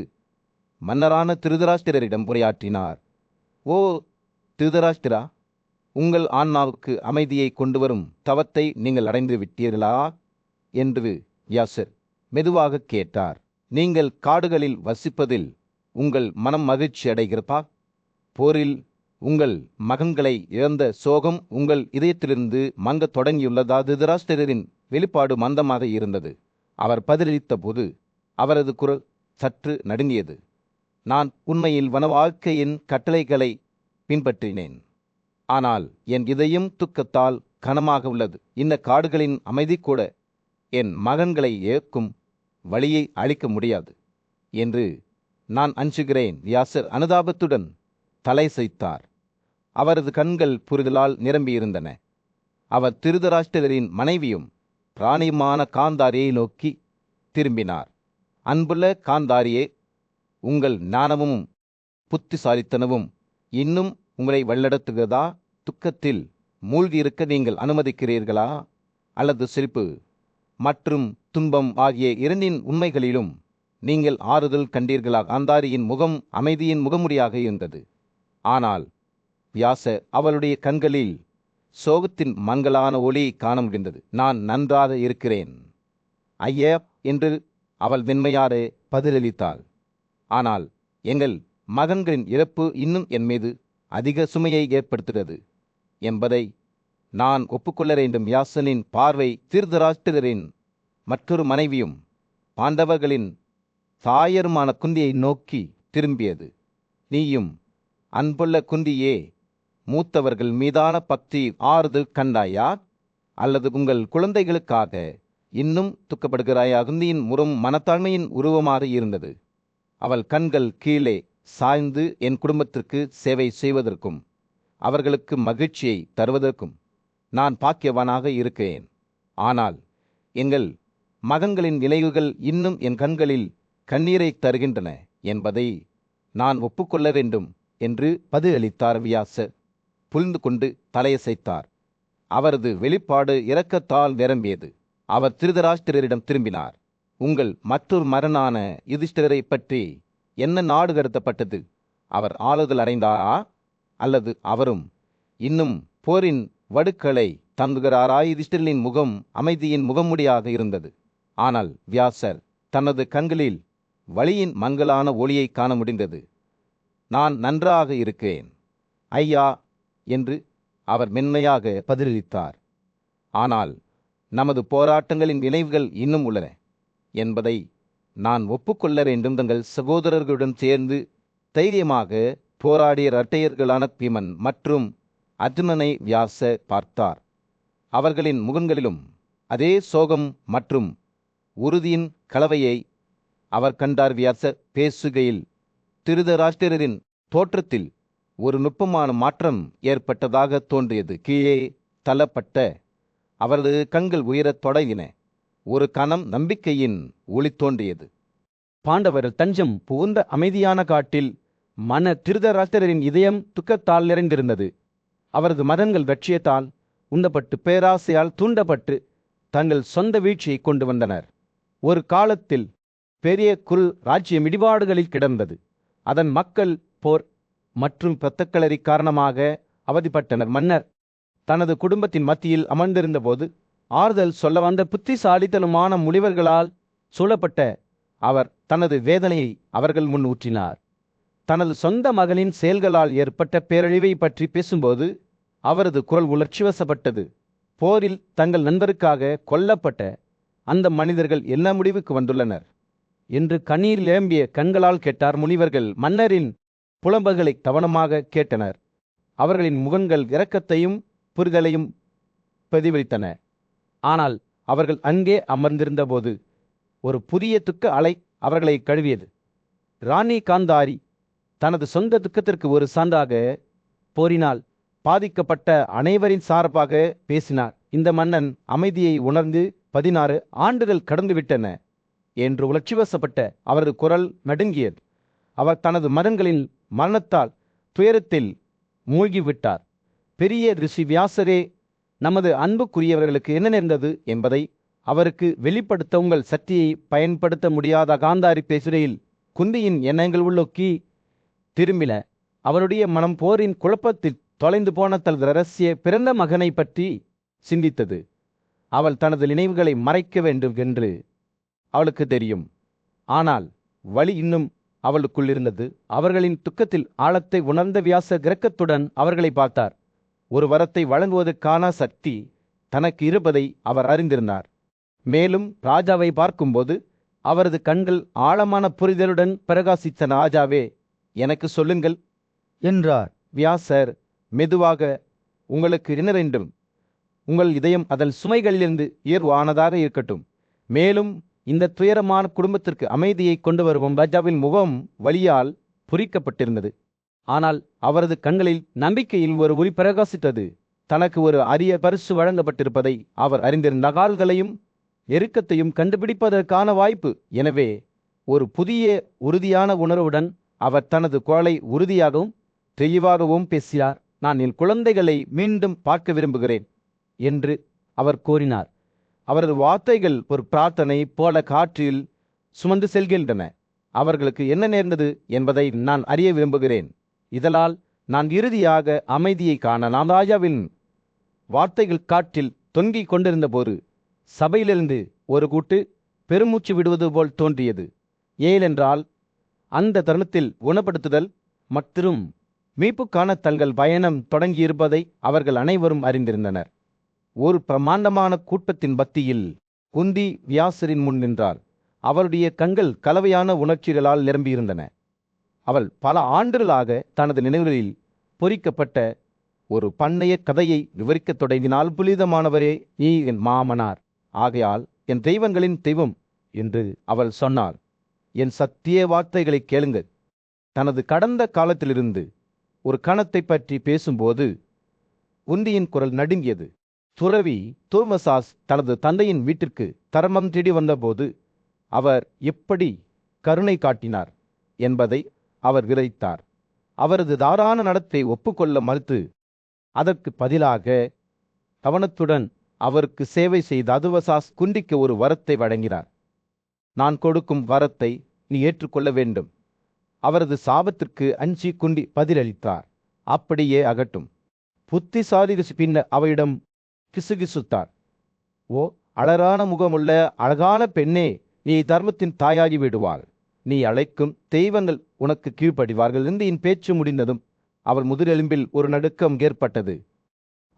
மன்னரான திருதராஷ்டிரரிடம் உரையாற்றினார். ஓ திருதராஷ்டிரா, உங்கள் ஆன்மாவுக்கு அமைதியை கொண்டு வரும் தவத்தை நீங்கள் அடைந்து விட்டீர்களா என்று வியாசர் மெதுவாக கேட்டார். நீங்கள் காடுகளில் வசிப்பதில் உங்கள் மனம் மகிழ்ச்சி அடைகிறதா? போரில் உங்கள் மகன்களை இழந்த சோகம் உங்கள் இதயத்திலிருந்து மங்க தொடங்கியுள்ளதா? திருதராஷ்டிரரின் வெளிப்பாடு மந்தமாக இருந்தது. அவர் பதிலளித்த போது அவரது குரல் சற்று நடுங்கியது. நான் உண்மையில் வன வாழ்க்கையின் கட்டளைகளை பின்பற்றினேன். ஆனால் என் இதயம் துக்கத்தால் கனமாக உள்ளது. இந்த காடுகளின் அமைதி கூட என் மகன்களை ஏற்கும் வழியை அளிக்க முடியாது என்று நான் அஞ்சுகிறேன். வியாசர் அனுதாபத்துடன் தலை சாய்த்தார். அவரது கண்கள் புரிதலால் நிரம்பியிருந்தன. அவர் திருதராஷ்டிரரின் மனைவியும் பிராணியுமான காந்தாரியை நோக்கி திரும்பினார். அன்புள்ள காந்தாரியே, உங்கள் ஞானமும் புத்திசாலித்தனமும் இன்னும் உங்களை வழிநடத்துகிறதா? துக்கத்தில் மூழ்கியிருக்க நீங்கள் அனுமதிக்கிறீர்களா? அல்லது சிரிப்பு மற்றும் துன்பம் ஆகிய இரண்டின் உண்மைகளிலும் நீங்கள் ஆறுதல் கண்டீர்களா? காந்தாரியின் முகம் அமைதியின் முகமுடியாக இருந்தது. ஆனால் வியாசர் அவளுடைய கண்களில் சோகத்தின் மங்கலான ஒளியை காண முடிந்தது. நான் நன்றாக இருக்கிறேன் ஐயா என்று அவள் மென்மையாரே பதிலளித்தாள். ஆனால் எங்கள் மகன்களின் இறப்பு இன்னும் என் மீது அதிக சுமையை ஏற்படுத்துகிறது என்பதை நான் ஒப்புக்கொள்ள வேண்டும். வியாசனின் பார்வை திருதராஷ்டிரரின் மற்றொரு மனைவியும் பாண்டவர்களின் தாயருமான குந்தியை நோக்கி திரும்பியது. நீயும் அன்புள்ள குந்தியே, மூத்தவர்கள் மீதான பக்தி ஆறுதல் கண்டாயா? அல்லது உங்கள் குழந்தைகளுக்காக இன்னும் துக்கப்படுகிறாயா? குந்தியின் முறம் மனத்தாழ்மையின் உருவமாக இருந்தது. அவள் கண்கள் கீழே சாய்ந்து என் குடும்பத்திற்கு சேவை செய்வதற்கும் அவர்களுக்கு மகிழ்ச்சியை தருவதற்கும் நான் பாக்கியவானாக இருக்கிறேன். ஆனால் எங்கள் மகன்களின் நினைவுகள் இன்னும் என் கண்களில் கண்ணீரை தருகின்றன என்பதை நான் ஒப்புக்கொள்ள வேண்டும் என்று பதிலளித்தார். வியாசர் புரிந்து கொண்டு தலையசைத்தார். அவரது வெளிப்பாடு இரக்கத்தால் நிரம்பியது. அவர் திருதராஷ்டிரரிடம் திரும்பினார். உங்கள் மற்றொரு மகனான யுதிஷ்டிரரை பற்றி என்ன நாடு கடத்தப்பட்டது? அவர் ஆறுதல் அடைந்தாரா? அல்லது அவரும் இன்னும் போரின் வடுக்களை தந்துகிறாராய் யுதிஷ்டிரனின் முகம் அமைதியின் முகமுடியாக இருந்தது. ஆனால் வியாசர் தனது கண்களில் வலியின் மங்கலான ஒளியை காண முடிந்தது. நான் நன்றாக இருக்கிறேன் ஐயா என்று அவர் மென்மையாக பதிலளித்தார். ஆனால் நமது போராட்டங்களின் விளைவுகள் இன்னும் உள்ளன என்பதை நான் ஒப்புக்கொள்ள வேண்டும். தங்கள் சகோதரர்களுடன் சேர்ந்து தைரியமாக போராடிய இரட்டையர்களான பீமன் மற்றும் அர்ஜுனனை வியாசர் பார்த்தார். அவர்களின் முகங்களிலும் அதே சோகம் மற்றும் உறுதியின் கலவையை அவர் கண்டார். வியாசர் பேசுகையில் திருதராஷ்டிரரின் தோற்றத்தில் ஒரு நுட்பமான மாற்றம் ஏற்பட்டதாக தோன்றியது. கீழே தள்ளப்பட்ட அவரது கண்கள் உயரத் தொடங்கின. ஒரு கணம் நம்பிக்கையின் ஒளி தோன்றியது. பாண்டவர்கள் தஞ்சம் புகுந்த அமைதியான காட்டில் திருதராஷ்டிரரின் இதயம் துக்கத்தால் நிறைந்திருந்தது. அவரது மதங்கள் லட்சியத்தால் உண்டப்பட்டு பேராசையால் தூண்டப்பட்டு தங்கள் சொந்த வீழ்ச்சியை கொண்டு வந்தனர். ஒரு காலத்தில் பெரிய ராஜ்யம் இடிபாடுகளில் கிடந்தது. அதன் மக்கள் போர் மற்றும் இரத்தக்களரி காரணமாக அவதிப்பட்டனர். மன்னர் தனது குடும்பத்தின் மத்தியில் அமர்ந்திருந்தபோது ஆறுதல் சொல்ல வந்த புத்திசாலித்தனமான முனிவர்களால் சூழப்பட்ட அவர் தனது வேதனையை அவர்கள் முன் ஊற்றினார். தனது சொந்த மகனின் செயல்களால் ஏற்பட்ட பேரழிவை பற்றி பேசும்போது அவரது குரல் உணர்ச்சிவசப்பட்டது. போரில் தங்கள் நண்பருக்காக கொல்லப்பட்ட அந்த மனிதர்கள் என்ன முடிவுக்கு வந்துள்ளனர் என்று கண்ணீர் ஏம்பிய கண்களால் கேட்டார். முனிவர்கள் மன்னரின் புலம்பல்களை கவனமாக கேட்டனர். அவர்களின் முகங்கள் இரக்கத்தையும் புரிதலையும் பிரதிபலித்தன. ஆனால் அவர்கள் அங்கே அமர்ந்திருந்தபோது ஒரு புதிய துக்க அலை அவர்களை கழுவியது. ராணி காந்தாரி தனது சொந்த துக்கத்திற்கு ஒரு சான்றாக போரினால் பாதிக்கப்பட்ட அனைவரின் சார்பாக பேசினார். இந்த மன்னன் அமைதியை உணர்ந்து 16 ஆண்டுகள் கடந்துவிட்டன என்று உணர்ச்சிவசப்பட்ட அவரது குரல் நடுங்கியது. அவர் தனது மகன்களின் மரணத்தால் துயரத்தில் மூழ்கிவிட்டார். பெரிய ரிஷி வியாசரே, நமது அன்புக்குரியவர்களுக்கு என்ன நேர்ந்தது என்பதை அவருக்கு வெளிப்படுத்த உங்கள் சக்தியை பயன்படுத்த முடியாத காந்தாரி பேசுகையில் குந்தியின் எண்ணங்கள் உள்ளோக்கி திரும்பின. அவருடைய மனம் போரின் குழப்பத்தில் தொலைந்து போன தனது ரகசிய பிறந்த மகனை பற்றி சிந்தித்தது. அவள் தனது நினைவுகளை மறைக்க வேண்டும் என்று அவளுக்கு தெரியும். ஆனால் வலி இன்னும் அவளுக்குள் இருந்தது. அவர்களின் துக்கத்தில் ஆழத்தை உணர்ந்த வியாசர் கிரக்கத்துடன் அவர்களை பார்த்தார். ஒரு வரத்தை வழங்குவதற்கான சக்தி தனக்கு இருப்பதை அவர் அறிந்திருந்தார். மேலும் ராஜாவை பார்க்கும்போது அவரது கண்கள் ஆழமான புரிதலுடன் பிரகாசித்த. ராஜாவே, எனக்கு சொல்லுங்கள் என்றார். வியாசர் மெதுவாக, உங்களுக்கு என்ன வேண்டும்? உங்கள் இதயம் அதன் சுமைகளிலிருந்து உயர்வானதாக இருக்கட்டும். மேலும் இந்த துயரமான குடும்பத்திற்கு அமைதியை கொண்டு வருவோம். ராஜாவின் முகம் வலியால் புரிக்கப்பட்டிருந்தது. ஆனால் அவரது கண்களில் நம்பிக்கையில் ஒரு ஒளி பிரகாசித்தது. தனக்கு ஒரு அரிய பரிசு வழங்கப்பட்டிருப்பதை அவர் அறிந்திருந்த. கால்களையும் எருக்கத்தையும் கண்டுபிடிப்பதற்கான வாய்ப்பு. எனவே ஒரு புதிய உறுதியான உணர்வுடன் அவர் தனது குரலை உறுதியாகவும் தெளிவாகவும் பேசினார். நான் என் குழந்தைகளை மீண்டும் பார்க்க விரும்புகிறேன் என்று அவர் கூறினார். அவரது வார்த்தைகள் ஒரு பிரார்த்தனை போல காற்றில் சுமந்து செல்கின்றன. அவர்களுக்கு என்ன நேர்ந்தது என்பதை நான் அறிய விரும்புகிறேன். இதனால் நான் இறுதியாக அமைதியை காண. நாம் ராஜாவின் வார்த்தைகள் காற்றில் தொங்கிக் கொண்டிருந்த போது சபையிலிருந்து ஒரு கூட்டு பெருமூச்சு விடுவது போல் தோன்றியது. ஏனென்றால் அந்த தருணத்தில் குணப்படுத்துதல் மற்றும் மீட்புக்கான தங்கள் பயணம் தொடங்கியிருப்பதை அவர்கள் அனைவரும் அறிந்திருந்தனர். ஒரு பிரமாண்டமான கூட்டத்தின் மத்தியில் குந்தி வியாசரின் முன் நின்றாள். அவருடைய கண்கள் கலவையான உணர்ச்சிகளால் நிரம்பியிருந்தன. அவள் பல ஆண்டுகளாக தனது நினைவுகளில் பொறிக்கப்பட்ட ஒரு பண்டைய கதையை விவரிக்கத் தொடங்கினாள். புனிதமானவரே, நீ என் மாமனார், ஆகையால் என் தெய்வங்களின் தெய்வம் என்று அவள் சொன்னாள். என் சத்திய வார்த்தைகளை கேளுங்கள். தனது கடந்த காலத்திலிருந்து ஒரு கணத்தை பற்றி பேசும்போது குந்தியின் குரல் நடுங்கியது. துறவி தூர்மசாஸ் தனது தந்தையின் வீட்டிற்கு தர்மம் தேடி வந்தபோது அவர் எப்படி கருணை காட்டினார் என்பதை அவர் விவரித்தார். அவரது தாராள நடத்தை ஒப்புக்கொள்ள மறுத்து அதற்கு பதிலாக கவனத்துடன் அவருக்கு சேவை செய்த அதுவசாஸ் குந்திக்கு ஒரு வரத்தை வழங்கினார். நான் கொடுக்கும் வரத்தை நீ ஏற்றுக்கொள்ள வேண்டும். அவரது சாபத்திற்கு அஞ்சி குந்தி பதிலளித்தார். அப்படியே அகட்டும். புத்திசாலி பின்னர் அவையிடம் கிசுகிசுத்தார். ஓ அழகான முகமுள்ள அழகான பெண்ணே, நீ தர்மத்தின் தாயாகி விடுவாள். நீ அழைக்கும் தெய்வங்கள் உனக்கு கீழ்ப்படிவார்கள் என்று என் பேச்சு முடிந்ததும் அவள் முதுகெலும்பில் ஒரு நடுக்கம் ஏற்பட்டது.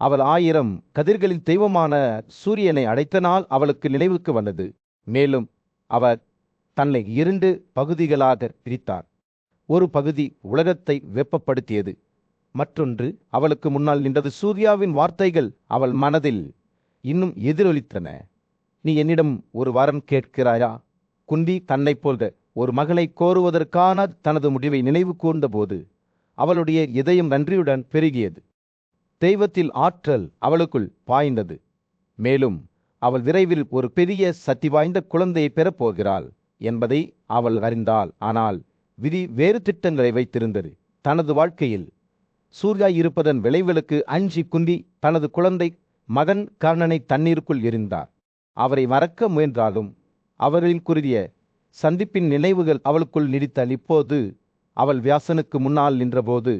அவள் 1000 கதிர்களின் தெய்வமான சூரியனை அடைத்த நாள் அவளுக்கு நினைவுக்கு வந்தது. மேலும் அவர் தன்னை 2 பகுதிகளாக பிரித்தார். ஒரு பகுதி உலகத்தை வெப்பப்படுத்தியது, மற்றொன்று அவளுக்கு முன்னால் நின்றது. சூர்யாவின் வார்த்தைகள் அவள் மனதில் இன்னும் எதிரொலித்தன. நீ என்னிடம் ஒரு வரம் கேட்கிறாயா? குந்தி தன்னை போன்ற ஒரு மகளை கோருவதற்கான தனது முடிவை நினைவு கூர்ந்தபோது அவளுடைய இதயம் நன்றியுடன் பெருகியது. தெய்வத்தில் ஆற்றல் அவளுக்குள் பாய்ந்தது. மேலும் அவள் விரைவில் ஒரு பெரிய சக்தி வாய்ந்த குழந்தையை பெறப்போகிறாள் என்பதை அவள் அறிந்தாள். ஆனால் விதி வேறு திட்டங்களை வைத்திருந்தது. தனது வாழ்க்கையில் சூர்யா இருப்பதன் விளைவுகளுக்கு அஞ்சி குந்தி தனது குழந்தை மகன் கர்ணனை தண்ணீருக்குள் எறிந்தார். அவரை மறக்க முயன்றாலும் அவர்களின் குறுகிய சந்திப்பின் நினைவுகள் அவளுக்குள் நீடித்தால். இப்போது அவள் வியாசனுக்கு முன்னால் நின்றபோது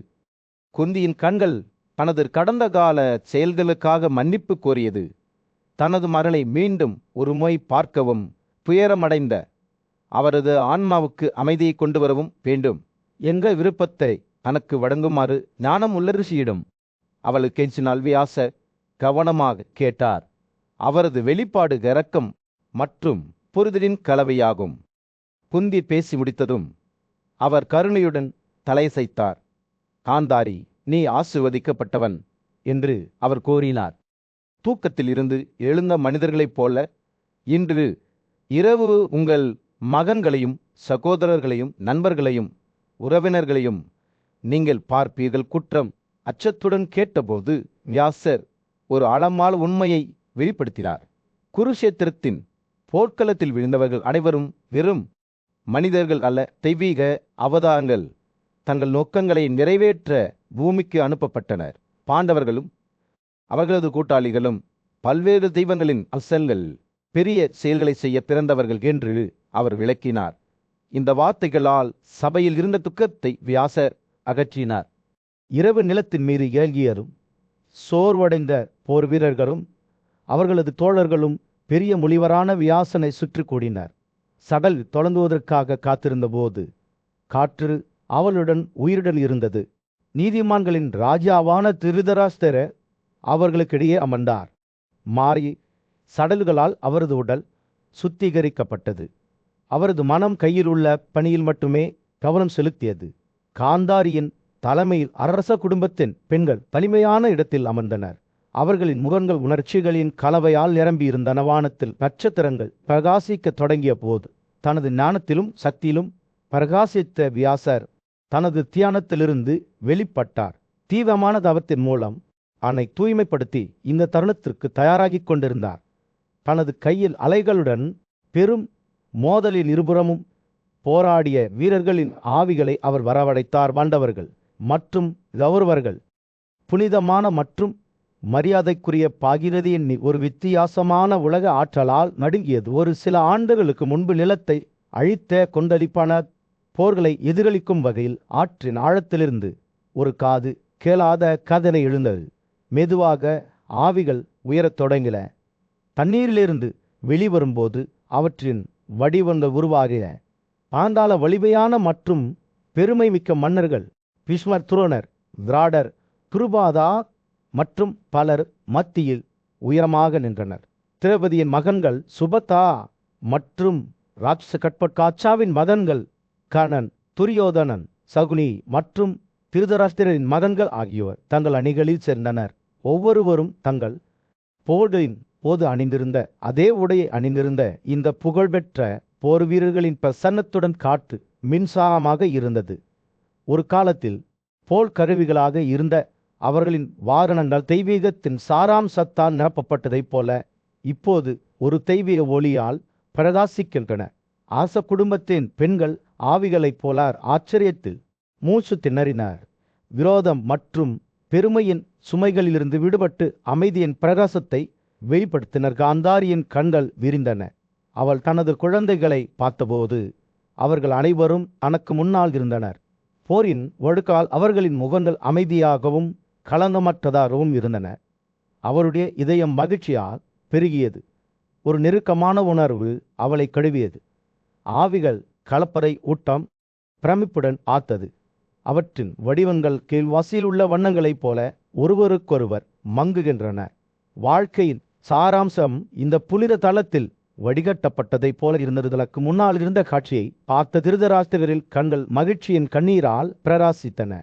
குந்தியின் கண்கள் தனது கடந்த கால செயல்களுக்காக மன்னிப்பு கோரியது. தனது மகளை மீண்டும் ஒரு முறை பார்க்கவும், துயரமடைந்த அவரது ஆன்மாவுக்கு அமைதியை கொண்டு வரவும் வேண்டும் என்ற விருப்பத்தை தனக்கு வழங்குமாறு ஞானம் உள்ள ரிஷியிடம் அவள் கெஞ்சினாள். வியாச கவனமாக கேட்டார். அவரது வெளிப்பாடு இரக்கம் மற்றும் புரிதலின் கலவையாகும். குந்தி பேசி முடித்ததும் அவர் கருணையுடன் தலையசைத்தார். காந்தாரி, நீ ஆசிர்வதிக்கப்பட்டவன் என்று அவர் கூறினார். தூக்கத்தில் இருந்து எழுந்த மனிதர்களைப் போல இன்று இரவு உங்கள் மகன்களையும் சகோதரர்களையும் நண்பர்களையும் உறவினர்களையும் நீங்கள் பார்ப்பீர்கள். குற்றம் அச்சத்துடன் கேட்டபோது வியாசர் ஒரு ஆழமான உண்மையை வெளிப்படுத்தினார். குருஷேத்திரத்தின் போர்க்களத்தில் விழுந்தவர்கள் அனைவரும் வெறும் மனிதர்கள் அல்ல, தெய்வீக அவதாரங்கள். தங்கள் நோக்கங்களை நிறைவேற்ற பூமிக்கு அனுப்பப்பட்டனர். பாண்டவர்களும் அவர்களது கூட்டாளிகளும் பல்வேறு தெய்வங்களின் அம்சங்கள், பெரிய செயல்களை செய்ய பிறந்தவர்கள் என்று அவர் விளக்கினார். இந்த வார்த்தைகளால் சபையில் இருந்த துக்கத்தை வியாசர் அகற்றினார். இரவு நிலத்தின் மீது இறங்கியதும் சோர்வடைந்த போர் வீரர்களும் அவர்களது தோழர்களும் பெரிய முனிவரான வியாசனை சுற்றி கூடினர். சடல் தொடங்குவதற்காக காத்திருந்த போது காற்று அவளுடன் உயிருடன் இருந்தது. நீதிமான்களின் ராஜாவான திருதராஷ்டிர அவர்களுக்கிடையே அமர்ந்தார். மாறி சடல்களால் அவரது உடல் சுத்திகரிக்கப்பட்டது. அவரது மனம் கையில் உள்ள பணியில் மட்டுமே கவனம் செலுத்தியது. காந்தாரியின் தலைமையில் அரச குடும்பத்தின் பெண்கள் தனிமையான இடத்தில் அமர்ந்தனர். அவர்களின் முகங்கள் உணர்ச்சிகளின் கலவையால் நிரம்பியிருந்தன. வானத்தில் நட்சத்திரங்கள் பிரகாசிக்க தொடங்கிய போது தனது ஞானத்திலும் சக்தியிலும் பிரகாசித்த வியாசர் தனது தியானத்திலிருந்து வெளிப்பட்டார். தீவிரமான தவத்தின் மூலம் அவனை தூய்மைப்படுத்தி இந்த தருணத்திற்கு தயாராகிக் கொண்டிருந்தார். தனது கையில் அலைகளுடன் பெரும் மோதலின் இருபுறமும் போராடிய வீரர்களின் ஆவிகளை அவர் வரவழைத்தார். பாண்டவர்கள் மற்றும் கௌரவர்கள் புனிதமான மற்றும் மரியாதைக்குரிய பாகீரதியின் ஒரு வித்தியாசமான உலக ஆற்றலால் நடுங்கியது. ஒரு சில ஆண்டுகளுக்கு முன்பு நிலத்தை அழித்த கொந்தளிப்பான போர்களை எதிரொலிக்கும் வகையில் ஆற்றின் ஆழத்திலிருந்து ஒரு காது கேளாத கதனை எழுந்தது. மெதுவாக ஆவிகள் உயரத் தொடங்கின. தண்ணீரிலிருந்து வெளிவரும்போது அவற்றின் வடிவங்கள் உருவாகின. பாந்தாள வலிமையான மற்றும் பெருமை மிக்க மன்னர்கள் பீஷ்மர், துரோணர், விராடர், குருபாதா மற்றும் பலர் மத்தியில் உயரமாக நின்றனர். திரௌபதியின் மகன்கள் சுபதா மற்றும் ராட்சச கட்பட்காச்சாவின் மகன்கள் கர்ணன், துரியோதனன், சகுனி மற்றும் திருதராஷ்டிரரின் மகன்கள் ஆகியோர் தங்கள் அணிகளில் சேர்ந்தனர். ஒவ்வொருவரும் தங்கள் போர்களின் போது அணிந்திருந்த அதே உடையை அணிந்திருந்த இந்த புகழ்பெற்ற போர் வீரர்களின் பிரசன்னத்துடன் காற்று மின்சாரமாக இருந்தது. ஒரு காலத்தில் போல் கருவிகளாக இருந்த அவர்களின் வாகனங்கள் தெய்வீகத்தின் சாராம்சத்தால் நிரப்பப்பட்டதைப் போல இப்போது ஒரு தெய்வீக ஒளியால் பிரகாசிக்கின்றன. ஆச குடும்பத்தின் பெண்கள் ஆவிகளைப் போல ஆச்சரியத்தில் மூச்சு திணறினார். விரோதம் மற்றும் பெருமையின் சுமைகளிலிருந்து விடுபட்டு அமைதியின் பிரகாசத்தை வெளிப்படுத்தினர். காந்தாரியின் கண்கள் விரிந்தன. அவள் தனது குழந்தைகளை பார்த்தபோது அவர்கள் அனைவரும் தனக்கு முன்னால் இருந்தனர். போரின் ஒழுக்கால் அவர்களின் முகங்கள் அமைதியாகவும் களங்கமற்றதாகவும் இருந்தன. அவருடைய இதயம் மகிழ்ச்சியால் பெருகியது. ஒரு நெருக்கமான உணர்வு அவளை கழுவியது. ஆவிகள் கலப்பறை ஊட்டம் பிரமிப்புடன் ஆத்தது. அவற்றின் வடிவங்கள் கீழ்வாசியில் உள்ள வண்ணங்களைப் போல ஒருவருக்கொருவர் மங்குகின்றன. வாழ்க்கையின் சாராம்சம் இந்த புனித தளத்தில் வடிகட்டப்பட்டதைப் போல இருந்தது. தனக்கு முன்னால் இருந்த காட்சியை பார்த்த திருதராஷ்டிரரின் கண்கள் மகிழ்ச்சியின் கண்ணீரால் பிரகாசித்தன.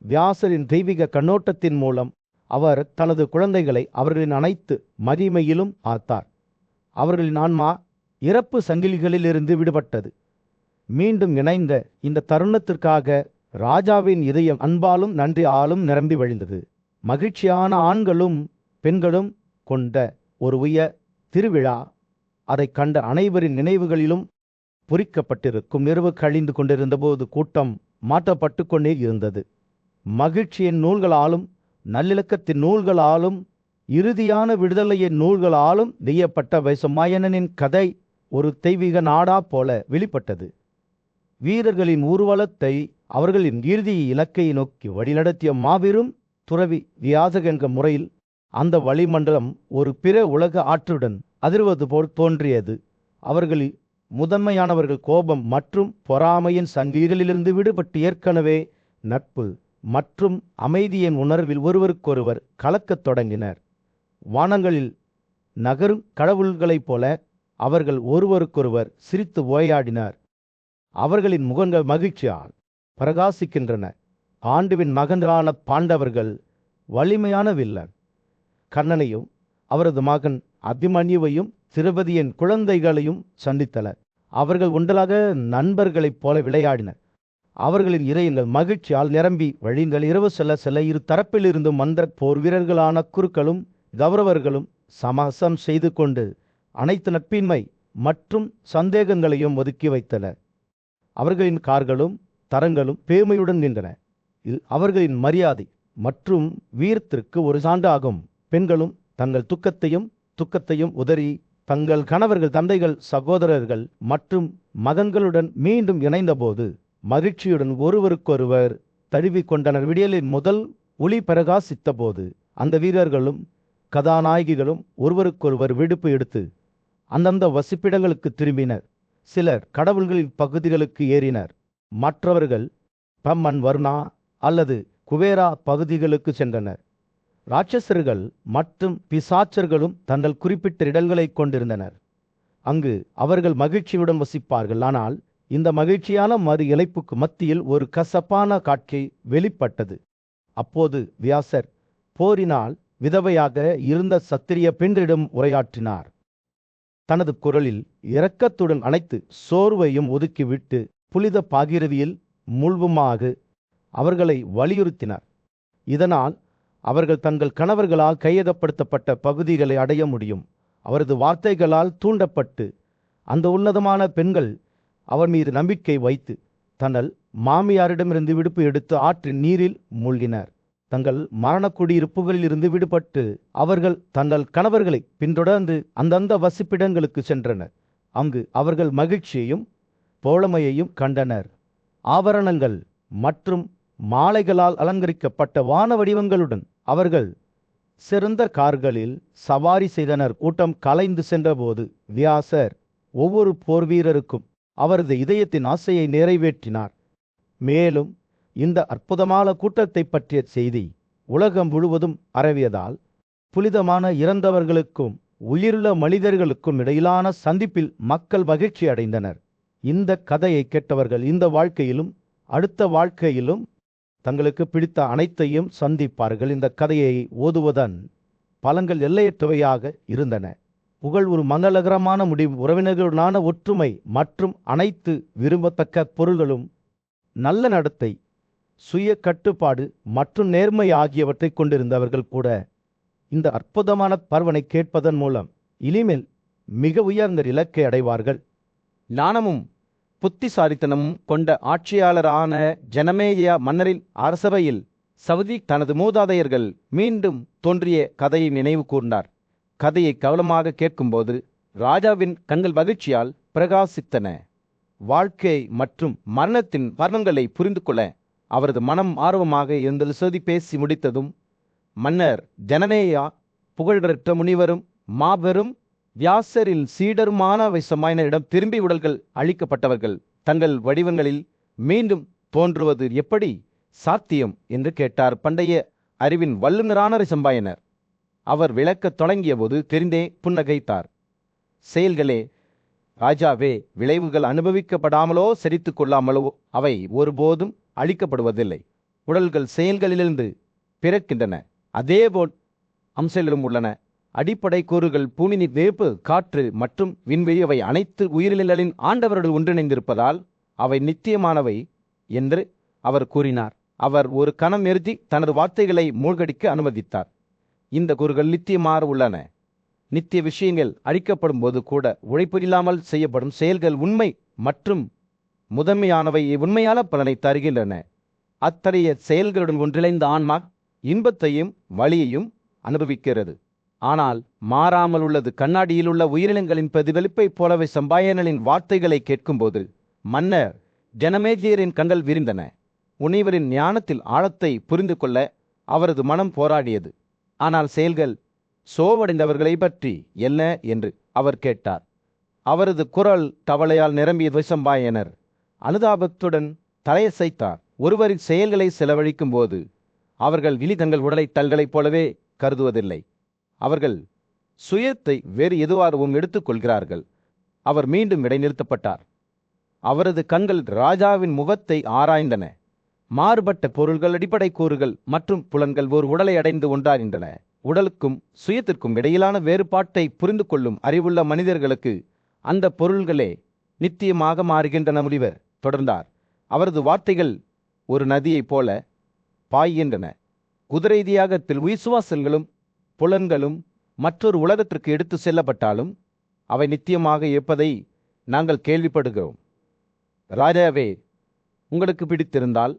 வியாசரின் தெய்வீக கண்ணோட்டத்தின் மூலம் அவர் தனது குழந்தைகளை அவர்களின் அனைத்து மகிமையிலும் ஆத்தார். அவர்களின் ஆன்மா இறப்பு சங்கிலிகளிலிருந்து விடுபட்டது. மீண்டும் இணைந்த இந்த தருணத்திற்காக ராஜாவின் இதயம் அன்பாலும் நன்றியாலும் நிரம்பி வழிந்தது. மகிழ்ச்சியான ஆண்களும் பெண்களும் கொண்ட ஒரு உயர் திருவிழா அதை கண்ட அனைவரின் நினைவுகளிலும் பொறிக்கப்பட்டிருக்கும். இரவு கழிந்து கொண்டிருந்த போது கூட்டம் மாற்றப்பட்டு கொண்டே இருந்தது. மகிழ்ச்சியின் நூல்களாலும் நல்லிலக்கத்தின் நூல்களாலும் இறுதியான விடுதலையின் நூல்களாலும் நெய்யப்பட்ட வைசமாயனனின் கதை ஒரு தெய்வீக நாடா போல வெளிப்பட்டது. வீரர்களின் ஊர்வலத்தை அவர்களின் இறுதி இலக்கை நோக்கி வழிநடத்திய மாபெரும் துறவி வியாசர் என்ற முறையில் அந்த வளிமண்டலம் ஒரு பிற உலக ஆற்றுடன் அதிர்வது போல் தோன்றியது. அவர்களில் முதன்மையானவர்கள் கோபம் மற்றும் பொறாமையின் சங்கிலிகளிலிருந்து விடுபட்டு ஏற்கனவே நட்பு மற்றும் அமைதியின் உணர்வில் ஒருவருக்கொருவர் கலக்கத் தொடங்கினர். வானங்களில் நகரும் கடவுள்களைப் போல அவர்கள் ஒருவருக்கொருவர் சிரித்து ஓயாடினர். அவர்களின் முகங்கள் மகிழ்ச்சியால் பிரகாசிக்கின்றன. ஆண்டுவின் மகன்களான பாண்டவர்கள் வலிமையான வில்லன் கர்ணனையும் அவரது மகன் அபிமன்யுவையும் திரௌபதியின் குழந்தைகளையும் சந்தித்தனர். அவர்கள் ஒன்றாக நண்பர்களைப் போல விளையாடினர். அவர்களின் இதயங்கள் மகிழ்ச்சியால் நிரம்பி வழிங்கள். இரவு செல்ல செல்ல இரு தரப்பிலிருந்தும் மந்திர போர் வீரர்களான குருக்களும் கௌரவர்களும் சமரசம் செய்து கொண்டு அனைத்து நட்பின்மை மற்றும் சந்தேகங்களையும் ஒதுக்கி வைத்தனர். அவர்களின் கார்களும் தரங்களும் பேமையுடன் நின்றன. இது அவர்களின் மரியாதை மற்றும் வீரத்திற்கு ஒரு சான்றாகும். பெண்களும் தங்கள் துக்கத்தையும் உதறி தங்கள் கணவர்கள், தந்தைகள், சகோதரர்கள் மற்றும் மகன்களுடன் மீண்டும் இணைந்தபோது மகிழ்ச்சியுடன் ஒருவருக்கொருவர் தழுவி கொண்டனர். விடியலின் முதல் ஒளி பிரகாசித்த போது அந்த வீரர்களும் கதாநாயகிகளும் ஒருவருக்கொருவர் விடுப்பு எடுத்து அந்தந்த வசிப்பிடங்களுக்கு திரும்பினர். சிலர் கடவுள்களின் பகுதிகளுக்கு ஏறினர். மற்றவர்கள் பம்மன் வர்ணா அல்லது குவேரா பகுதிகளுக்கு சென்றனர். ராட்சசர்கள் மற்றும் பிசாச்சர்களும் தங்கள் குறிப்பிட்ட இடங்களை கொண்டிருந்தனர். அங்கு அவர்கள் மகிழ்ச்சியுடன் வசிப்பார்கள். ஆனால் இந்த மகிழ்ச்சியான மறு இழைப்புக்கு மத்தியில் ஒரு கசப்பான காட்சி வெளிப்பட்டது. அப்போது வியாசர் போரினால் விதவையாக இருந்த சத்திரிய பெண்களிடம் உரையாற்றினார். தனது குரலில் இரக்கத்துடன் அனைத்து சோர்வையும் ஒதுக்கிவிட்டு புனித பாகிரதியில் மூழ்குமாறு அவர்களை வலியுறுத்தினார். இதனால் அவர்கள் தங்கள் கணவர்களால் கையகப்படுத்தப்பட்ட பகுதிகளை அடைய முடியும். அவரது வார்த்தைகளால் தூண்டப்பட்டு அந்த உன்னதமான பெண்கள் அவர் மீது நம்பிக்கை வைத்து தங்கள் மாமியாரிடமிருந்து விடுப்பு எடுத்து ஆற்றின் நீரில் மூழ்கினர். தங்கள் மரணக்குடியிருப்புகளில் இருந்து விடுபட்டு அவர்கள் தங்கள் கணவர்களை பின்தொடர்ந்து அந்தந்த வசிப்பிடங்களுக்கு சென்றனர். அங்கு அவர்கள் மகிழ்ச்சியையும் தோழமையையும் கண்டனர். ஆபரணங்கள் மற்றும் மாலைகளால் அலங்கரிக்கப்பட்ட வான வடிவங்களுடன் அவர்கள் சிறந்த கார்களில் சவாரி செய்தனர். கூட்டம் கலைந்து சென்றபோது வியாசர் ஒவ்வொரு போர் வீரருக்கும் அவரது இதயத்தின் ஆசையை நிறைவேற்றினார். மேலும் இந்த அற்புதமான கூட்டத்தை பற்றிய செய்தி உலகம் முழுவதும் பரவியதால் புனிதமான இறந்தவர்களுக்கும் உயிருள்ள மனிதர்களுக்கும் இடையிலான சந்திப்பில் மக்கள் மகிழ்ச்சி அடைந்தனர். இந்த கதையை கேட்டவர்கள் இந்த வாழ்க்கையிலும் அடுத்த வாழ்க்கையிலும் தங்களுக்கு பிடித்த அனைத்தையும் சந்திப்பார்கள். இந்த கதையை ஓதுவதன் பலன்கள் எல்லையற்றவையாக இருந்தன. புகழ் ஒரு மங்களகரமான முடிவு, உறவினர்களுடனான ஒற்றுமை மற்றும் அனைத்து விரும்பத்தக்க பொருள்களும் நல்ல நடத்தை, சுய கட்டுப்பாடு மற்றும் நேர்மை ஆகியவற்றை கொண்டிருந்தவர்கள் கூட இந்த அற்புதமான பர்வனை கேட்பதன் மூலம் இனிமேல் மிக உயர்ந்த இலக்கை அடைவார்கள். ஞானமும் புத்திசாலித்தனமும் கொண்ட ஆட்சியாளரான ஜனமேயா மன்னரின் அரசவையில் சவுதி தனது மூதாதையர்கள் மீண்டும் தோன்றிய கதையை நினைவு கூர்ந்தார். கதையை கவனமாக கேட்கும்போது ராஜாவின் கண்கள் மகிழ்ச்சியால் பிரகாசித்தன. வாழ்க்கை மற்றும் மரணத்தின் வர்ணங்களை புரிந்து கொள்ள அவரது மனம் ஆர்வமாக இருந்தது. பேசி முடித்ததும் மன்னர் ஜனமேயா புகழ்பெற்ற முனிவரும் மாபெரும் வியாசரின் சீடருமான வைசம்பாயனரிடம் திரும்பி உடல்கள் அழிக்கப்பட்டவர்கள் தங்கள் வடிவங்களில் மீண்டும் தோன்றுவது எப்படி சாத்தியம் என்று கேட்டார் பண்டைய அறிவின் வல்லுநரான வைசம்பாயனர். அவர் விளக்கத் தொடங்கியபோது தெரிந்தே புன்னகைத்தார். செயல்களே ராஜாவே, விளைவுகள் அனுபவிக்கப்படாமலோ செறித்து கொள்ளாமலோ அவை ஒருபோதும் அழிக்கப்படுவதில்லை. உடல்கள் செயல்களிலிருந்து பிறக்கின்றன. அதேபோல் அம்சங்களும் உள்ளன. அடிப்படை கூறுகள் பூமி, வேப்பு, காற்று மற்றும் விண்வெளி அவை அனைத்து உயிரினங்களின் ஆண்டவரோடு ஒன்றிணைந்திருப்பதால் அவை நித்தியமானவை என்று அவர் கூறினார். அவர் ஒரு கணம் நிறுத்தி தனது வார்த்தைகளை மூழ்கடிக்க அனுமதித்தார். இந்த கூறுகள் நித்தியமாக உள்ளன. நித்திய விஷயங்கள் அழிக்கப்படும் போது கூட உழைப்பு இல்லாமல் செய்யப்படும் செயல்கள் உண்மை மற்றும் முதன்மையானவை உண்மையான பலனை தருகின்றன. அத்தகைய செயல்களுடன் ஒன்றிணைந்த ஆன்மா இன்பத்தையும் வலியையும் அனுபவிக்கிறது. ஆனால் மாறாமல் உள்ளது. கண்ணாடியில் உள்ள உயிரினங்களின் பிரதிபலிப்பைப் போலவே சம்பாயனனின் வார்த்தைகளை கேட்கும்போது மன்னர் ஜனமேஜயரின் கண்கள் விரிந்தன. முனிவரின் ஞானத்தில் ஆழத்தை புரிந்து கொள்ள அவரது மனம் போராடியது. ஆனால் செயல்கள் சோர்வடைந்தவர்களை பற்றி என்ன என்று அவர் கேட்டார். அவரது குரல் தவளையால் நிரம்பிய வைசம்பாயனர் அனுதாபத்துடன் தலையசைத்தார். ஒருவரின் செயல்களை செலவழிக்கும் போது அவர்கள் தங்கள் உடலை தங்களைப் போலவே கருதுவதில்லை. அவர்கள் சுயத்தை வேறு எதுவாகவும் எடுத்துக்கொள்கிறார்கள். அவர் மீண்டும் இடைநிறுத்தப்பட்டார். அவரது கண்கள் ராஜாவின் முகத்தை ஆராய்ந்தன. மாறுபட்ட பொருள்கள், அடிப்படை கூறுகள் மற்றும் புலன்கள் ஒரு உடலை அடைந்து ஒன்றாகின்றன. உடலுக்கும் சுயத்திற்கும் இடையிலான வேறுபாட்டை புரிந்து கொள்ளும் அறிவுள்ள மனிதர்களுக்கு அந்த பொருள்களே நித்தியமாக மாறுகின்றன. முனிவர் தொடர்ந்தார். அவரது வார்த்தைகள் ஒரு நதியைப் போல பாய்கின்றன. குதிரை தியாகத்தில் விசுவாசங்களும் புலன்களும் மற்றொரு உலகத்திற்கு எடுத்து செல்லப்பட்டாலும் அவை நித்தியமாக இருப்பதை நாங்கள் கேள்விப்படுகிறோம். ராஜாவே, உங்களுக்கு பிடித்திருந்தால்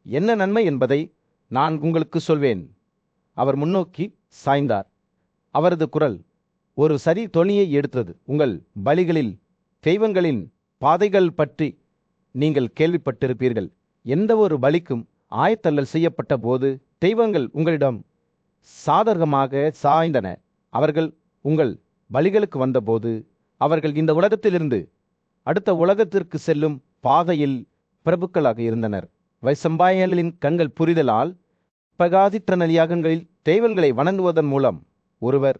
என்ன நன்மை என்பதை நான் உங்களுக்கு சொல்வேன். அவர் முன்னோக்கி சாய்ந்தார். அவரது குரல் ஒரு சரி தொனியை எடுத்தது. உங்கள் பலிகளில் தெய்வங்களின் பாதைகள் பற்றி நீங்கள் கேள்விப்பட்டிருப்பீர்கள். எந்த ஒரு பலிக்கும் ஆயத்தல்லல் செய்யப்பட்ட போது தெய்வங்கள் உங்களிடம் சாதகமாக சாய்ந்தன. அவர்கள் உங்கள் பலிகளுக்கு வந்தபோது அவர்கள் இந்த உலகத்திலிருந்து அடுத்த உலகத்திற்கு செல்லும் பாதையில் பிரபுக்களாக இருந்தனர். வைசம்பாயனரின் கண்கள் புரிதலால் பிரகாசித்த யாகங்களில் தெய்வங்களை வணங்குவதன் மூலம் ஒருவர்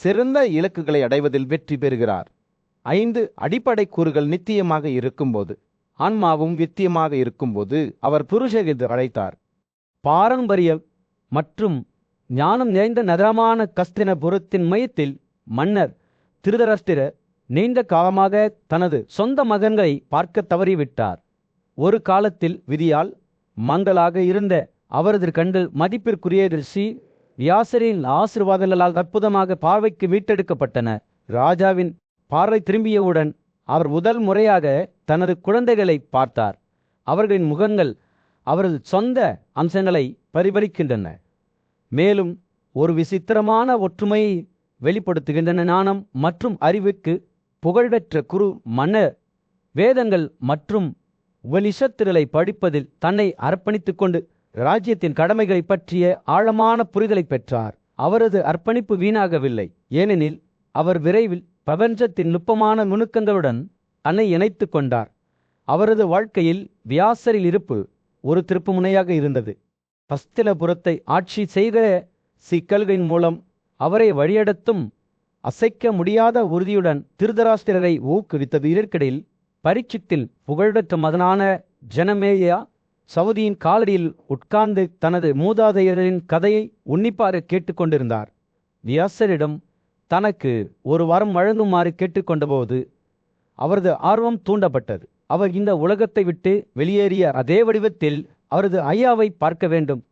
சிறந்த இலக்குகளை அடைவதில் வெற்றி பெறுகிறார். 5 அடிப்படை கூறுகள் நித்தியமாக இருக்கும்போது, ஆன்மாவும் நித்தியமாக இருக்கும்போது அவர் புருஷர் என்று அழைத்தார். பாரம்பரியம் மற்றும் ஞானம் நிறைந்த நகரமான கஸ்தினபுரத்தின் மையத்தில் மன்னர் திருதராஷ்டிரர் நீண்ட காலமாக தனது சொந்த மகன்களை பார்க்க தவறிவிட்டார். ஒரு காலத்தில் விதியால் மங்களாக இருந்த அவரது கண்கள் மதிப்பிற்குரிய ரிஷி வியாசரின் ஆசீர்வாதங்களால் அற்புதமாக பார்வைக்கு மீட்டெடுக்கப்பட்டன. ராஜாவின் பார்வை திரும்பியவுடன் அவர் முதல் முறையாக தனது குழந்தைகளை பார்த்தார். அவர்களின் முகங்கள் அவரது சொந்த அம்சங்களை பரிபலிக்கின்றன, மேலும் ஒரு விசித்திரமான ஒற்றுமையை வெளிப்படுத்துகின்றன. ஞானம் மற்றும் அறிவுக்கு புகழ்பெற்ற குரு மன்னர் வேதங்கள் மற்றும் உபனிஷத்துகளை படிப்பதில் தன்னை அர்ப்பணித்துக் கொண்டு ராஜ்யத்தின் கடமைகளை பற்றிய ஆழமான புரிதலை பெற்றார். அவரது அர்ப்பணிப்பு வீணாகவில்லை, ஏனெனில் அவர் விரைவில் பிரபஞ்சத்தின் நுட்பமான நுணுக்கங்களுடன் தன்னை இணைத்து கொண்டார். அவரது வாழ்க்கையில் வியாசரில் இருப்பு ஒரு திருப்புமுனையாக இருந்தது. ஹஸ்தினபுரத்தை ஆட்சி செய்கிற சிக்கல்களின் மூலம் அவரை வழியடத்தும் அசைக்க முடியாத உறுதியுடன் திருதராஷ்டிரரை ஊக்குவித்தது. இதற்கிடையில் பரீட்சித்தில் புகழ்பெற்ற மகனான ஜனமேயா சவுதியின் காலடியில் உட்கார்ந்து தனது மூதாதையரின் கதையை உன்னிப்பாக கேட்டுக்கொண்டிருந்தார். வியாசரிடம் தனக்கு ஒரு வரம் வழங்குமாறு கேட்டுக்கொண்டபோது அவரது ஆர்வம் தூண்டப்பட்டது. அவர் இந்த உலகத்தை விட்டு வெளியேறிய அதே வடிவத்தில் அவரது ஐயாவை பார்க்க வேண்டும்.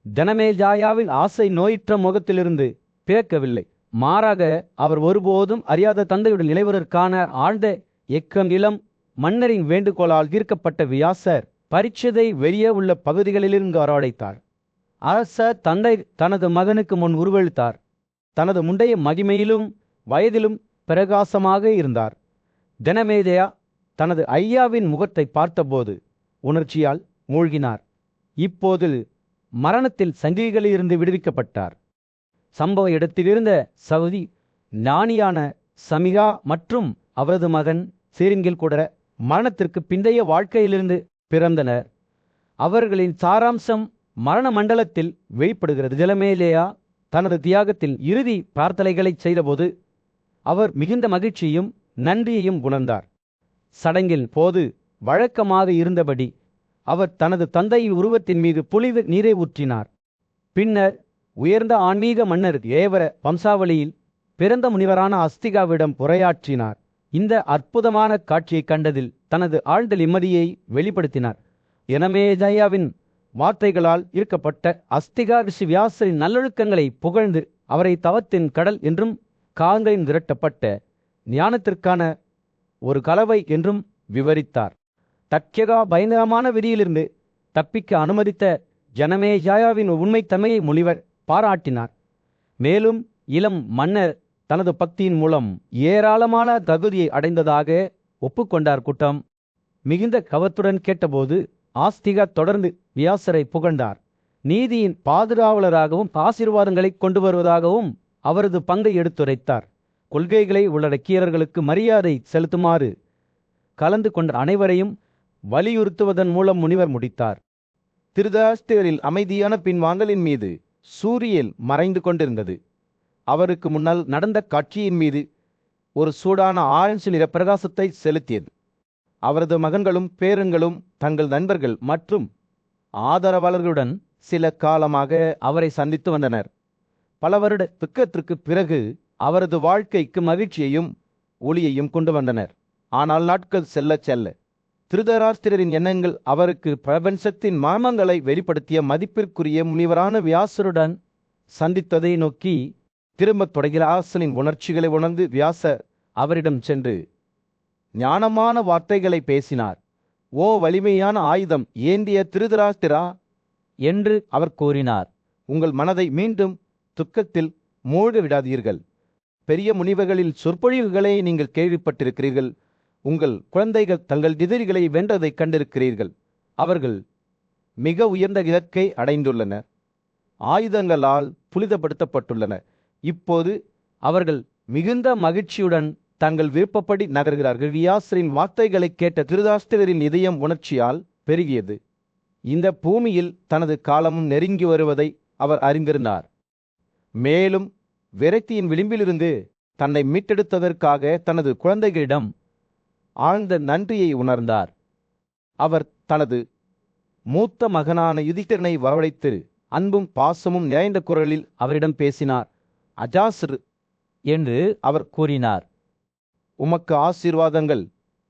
ஜனமேஜாயாவின் ஆசை நோயற்ற முகத்திலிருந்து பிறக்கவில்லை. மாறாக அவர் ஒருபோதும் அறியாத தந்தையுடன் நிலைவதற்கான ஆழ்ந்த எக்கம் இளம் மன்னரின் வேண்டுகோளால் ஈர்க்கப்பட்ட வியாசர் பரீட்சதை வெளியே உள்ள பகுதிகளிலிருந்து வரவழைத்தார். அரசர் தந்தை தனது மகனுக்கு முன் உருவெழுத்தார். தனது முந்தைய மகிமையிலும் வயதிலும் பிரகாசமாக இருந்தார். ஜனமேஜயா தனது ஐயாவின் முகத்தை பார்த்தபோது உணர்ச்சியால் மூழ்கினார். இப்போது மரணத்தில் சங்கிலிகளிலிருந்து விடுவிக்கப்பட்டார். சம்பவ இடத்திலிருந்த சவுதி ஞானியான சமிகா மற்றும் அவரது மகன் சீரின்கில் கூட மரணத்திற்கு பிந்தைய வாழ்க்கையிலிருந்து பிறந்தனர். அவர்களின் சாராம்சம் மரண மண்டலத்தில் வெளிப்படுகிறது. ஜெலமேலேயா தனது தியாகத்தின் இறுதி பிரார்த்தனைகளை செய்தபோது அவர் மிகுந்த மகிழ்ச்சியும் நன்றியையும் உணர்ந்தார். சடங்கின் போது வழக்கமாக இருந்தபடி அவர் தனது தந்தையின் உருவத்தின் மீது புனித நீரை ஊற்றினார். பின்னர் உயர்ந்த ஆன்மீக மன்னர் ஏவர வம்சாவளியில் பிறந்த முனிவரான அஸ்திகாவிடம் உரையாற்றினார். இந்த அற்புதமான காட்சியை கண்டதில் தனது ஆழ்ந்த நிம்மதியை வெளிப்படுத்தினார். யனமேஜயாவின் வார்த்தைகளால் ஈர்க்கப்பட்ட அஸ்திகா ரிஷி வியாசரின் நல்லொழுக்கங்களை புகழ்ந்து அவரை தவத்தின் கடல் என்றும் காங்களின் விரட்டப்பட்ட ஞானத்திற்கான ஒரு கலவை என்றும் விவரித்தார். தக்யகா பயங்கரமான விதியிலிருந்து தப்பிக்க அனுமதித்த ஜனமேஜயாவின் உண்மைத்தன்மையை முனிவர் பாராட்டினார். மேலும் இளம் மன்னர் தனது பக்தியின் மூலம் ஏராளமான தகுதியை அடைந்ததாக ஒப்புக்கொண்டார். கூட்டம் மிகுந்த கவத்துடன் கேட்டபோது ஆஸ்திகா தொடர்ந்து வியாசரை புகழ்ந்தார். நீதியின் பாதுகாவலராகவும் ஆசீர்வாதங்களை கொண்டு வருவதாகவும் அவரது பங்கை எடுத்துரைத்தார். கொள்கைகளை உள்ளடக்கியவர்களுக்கு மரியாதை செலுத்துமாறு கலந்து கொண்ட அனைவரையும் வலியுறுத்துவதன் மூலம் முனிவர் முடித்தார். திருதராஷ்டிரரில் அமைதியான பின்வாங்கலின் மீது சூரியன் மறைந்து கொண்டிருந்தது. அவருக்கு முன்னால் நடந்த காட்சியின் மீது ஒரு சூடான ஆரஞ்சு நிற பிரகாசத்தை செலுத்தியது. அவரது மகன்களும் பேரன்களும் தங்கள் நண்பர்கள் மற்றும் ஆதரவாளர்களுடன் சில காலமாக அவரை சந்தித்து வந்தனர். பல வருட துக்கத்திற்கு பிறகு அவரது வாழ்க்கைக்கு மகிழ்ச்சியையும் ஒளியையும் கொண்டு வந்தனர். ஆனால் நாட்கள் செல்ல செல்ல திருதராஷ்டிரரின் எண்ணங்கள் அவருக்கு பிரபஞ்சத்தின் மர்மங்களை வெளிப்படுத்திய மதிப்பிற்குரிய முனிவரான வியாசருடன் சந்தித்ததை நோக்கி திரும்பத் தொடங்கிய. ஆசனின் உணர்ச்சிகளை உணர்ந்து வியாசர் அவரிடம் சென்று ஞானமான வார்த்தைகளை பேசினார். ஓ வலிமையான ஆயுதம் ஏந்திய திருதராஷ்டிரா என்று அவர் கூறினார். உங்கள் மனதை மீண்டும் துக்கத்தில் மூழ்க விடாதீர்கள். பெரிய முனிவர்களில் சொற்பொழிவுகளை நீங்கள் கேள்விப்பட்டிருக்கிறீர்கள். உங்கள் குழந்தைகள் தங்கள் எதிரிகளை வென்றதை கண்டிருக்கிறீர்கள். அவர்கள் மிக உயர்ந்த இலக்கை அடைந்துள்ளனர். ஆயுதங்களால் புனிதப்படுத்தப்பட்டுள்ளனர். இப்போது அவர்கள் மிகுந்த மகிழ்ச்சியுடன் தங்கள் விருப்பப்படி நகர்கிறார்கள். வியாசரின் வார்த்தைகளை கேட்ட திருதராஷ்டிரரின் இதயம் உணர்ச்சியால் பெருகியது. இந்த பூமியில் தனது காலமும் நெருங்கி வருவதை அவர் அறிந்திருந்தார். மேலும் விரக்தியின் விளிம்பிலிருந்து தன்னை மீட்டெடுத்ததற்காக தனது குழந்தைகளிடம் ஆழ்ந்த நன்றியை உணர்ந்தார். அவர் தனது மூத்த மகனான யுதிஷ்டிரனை வரவழைத்து அன்பும் பாசமும் நிறைந்த குரலில் அவரிடம் பேசினார். அஜாசர் என்று அவர் கூறினார். உமக்கு ஆசீர்வாதங்கள்.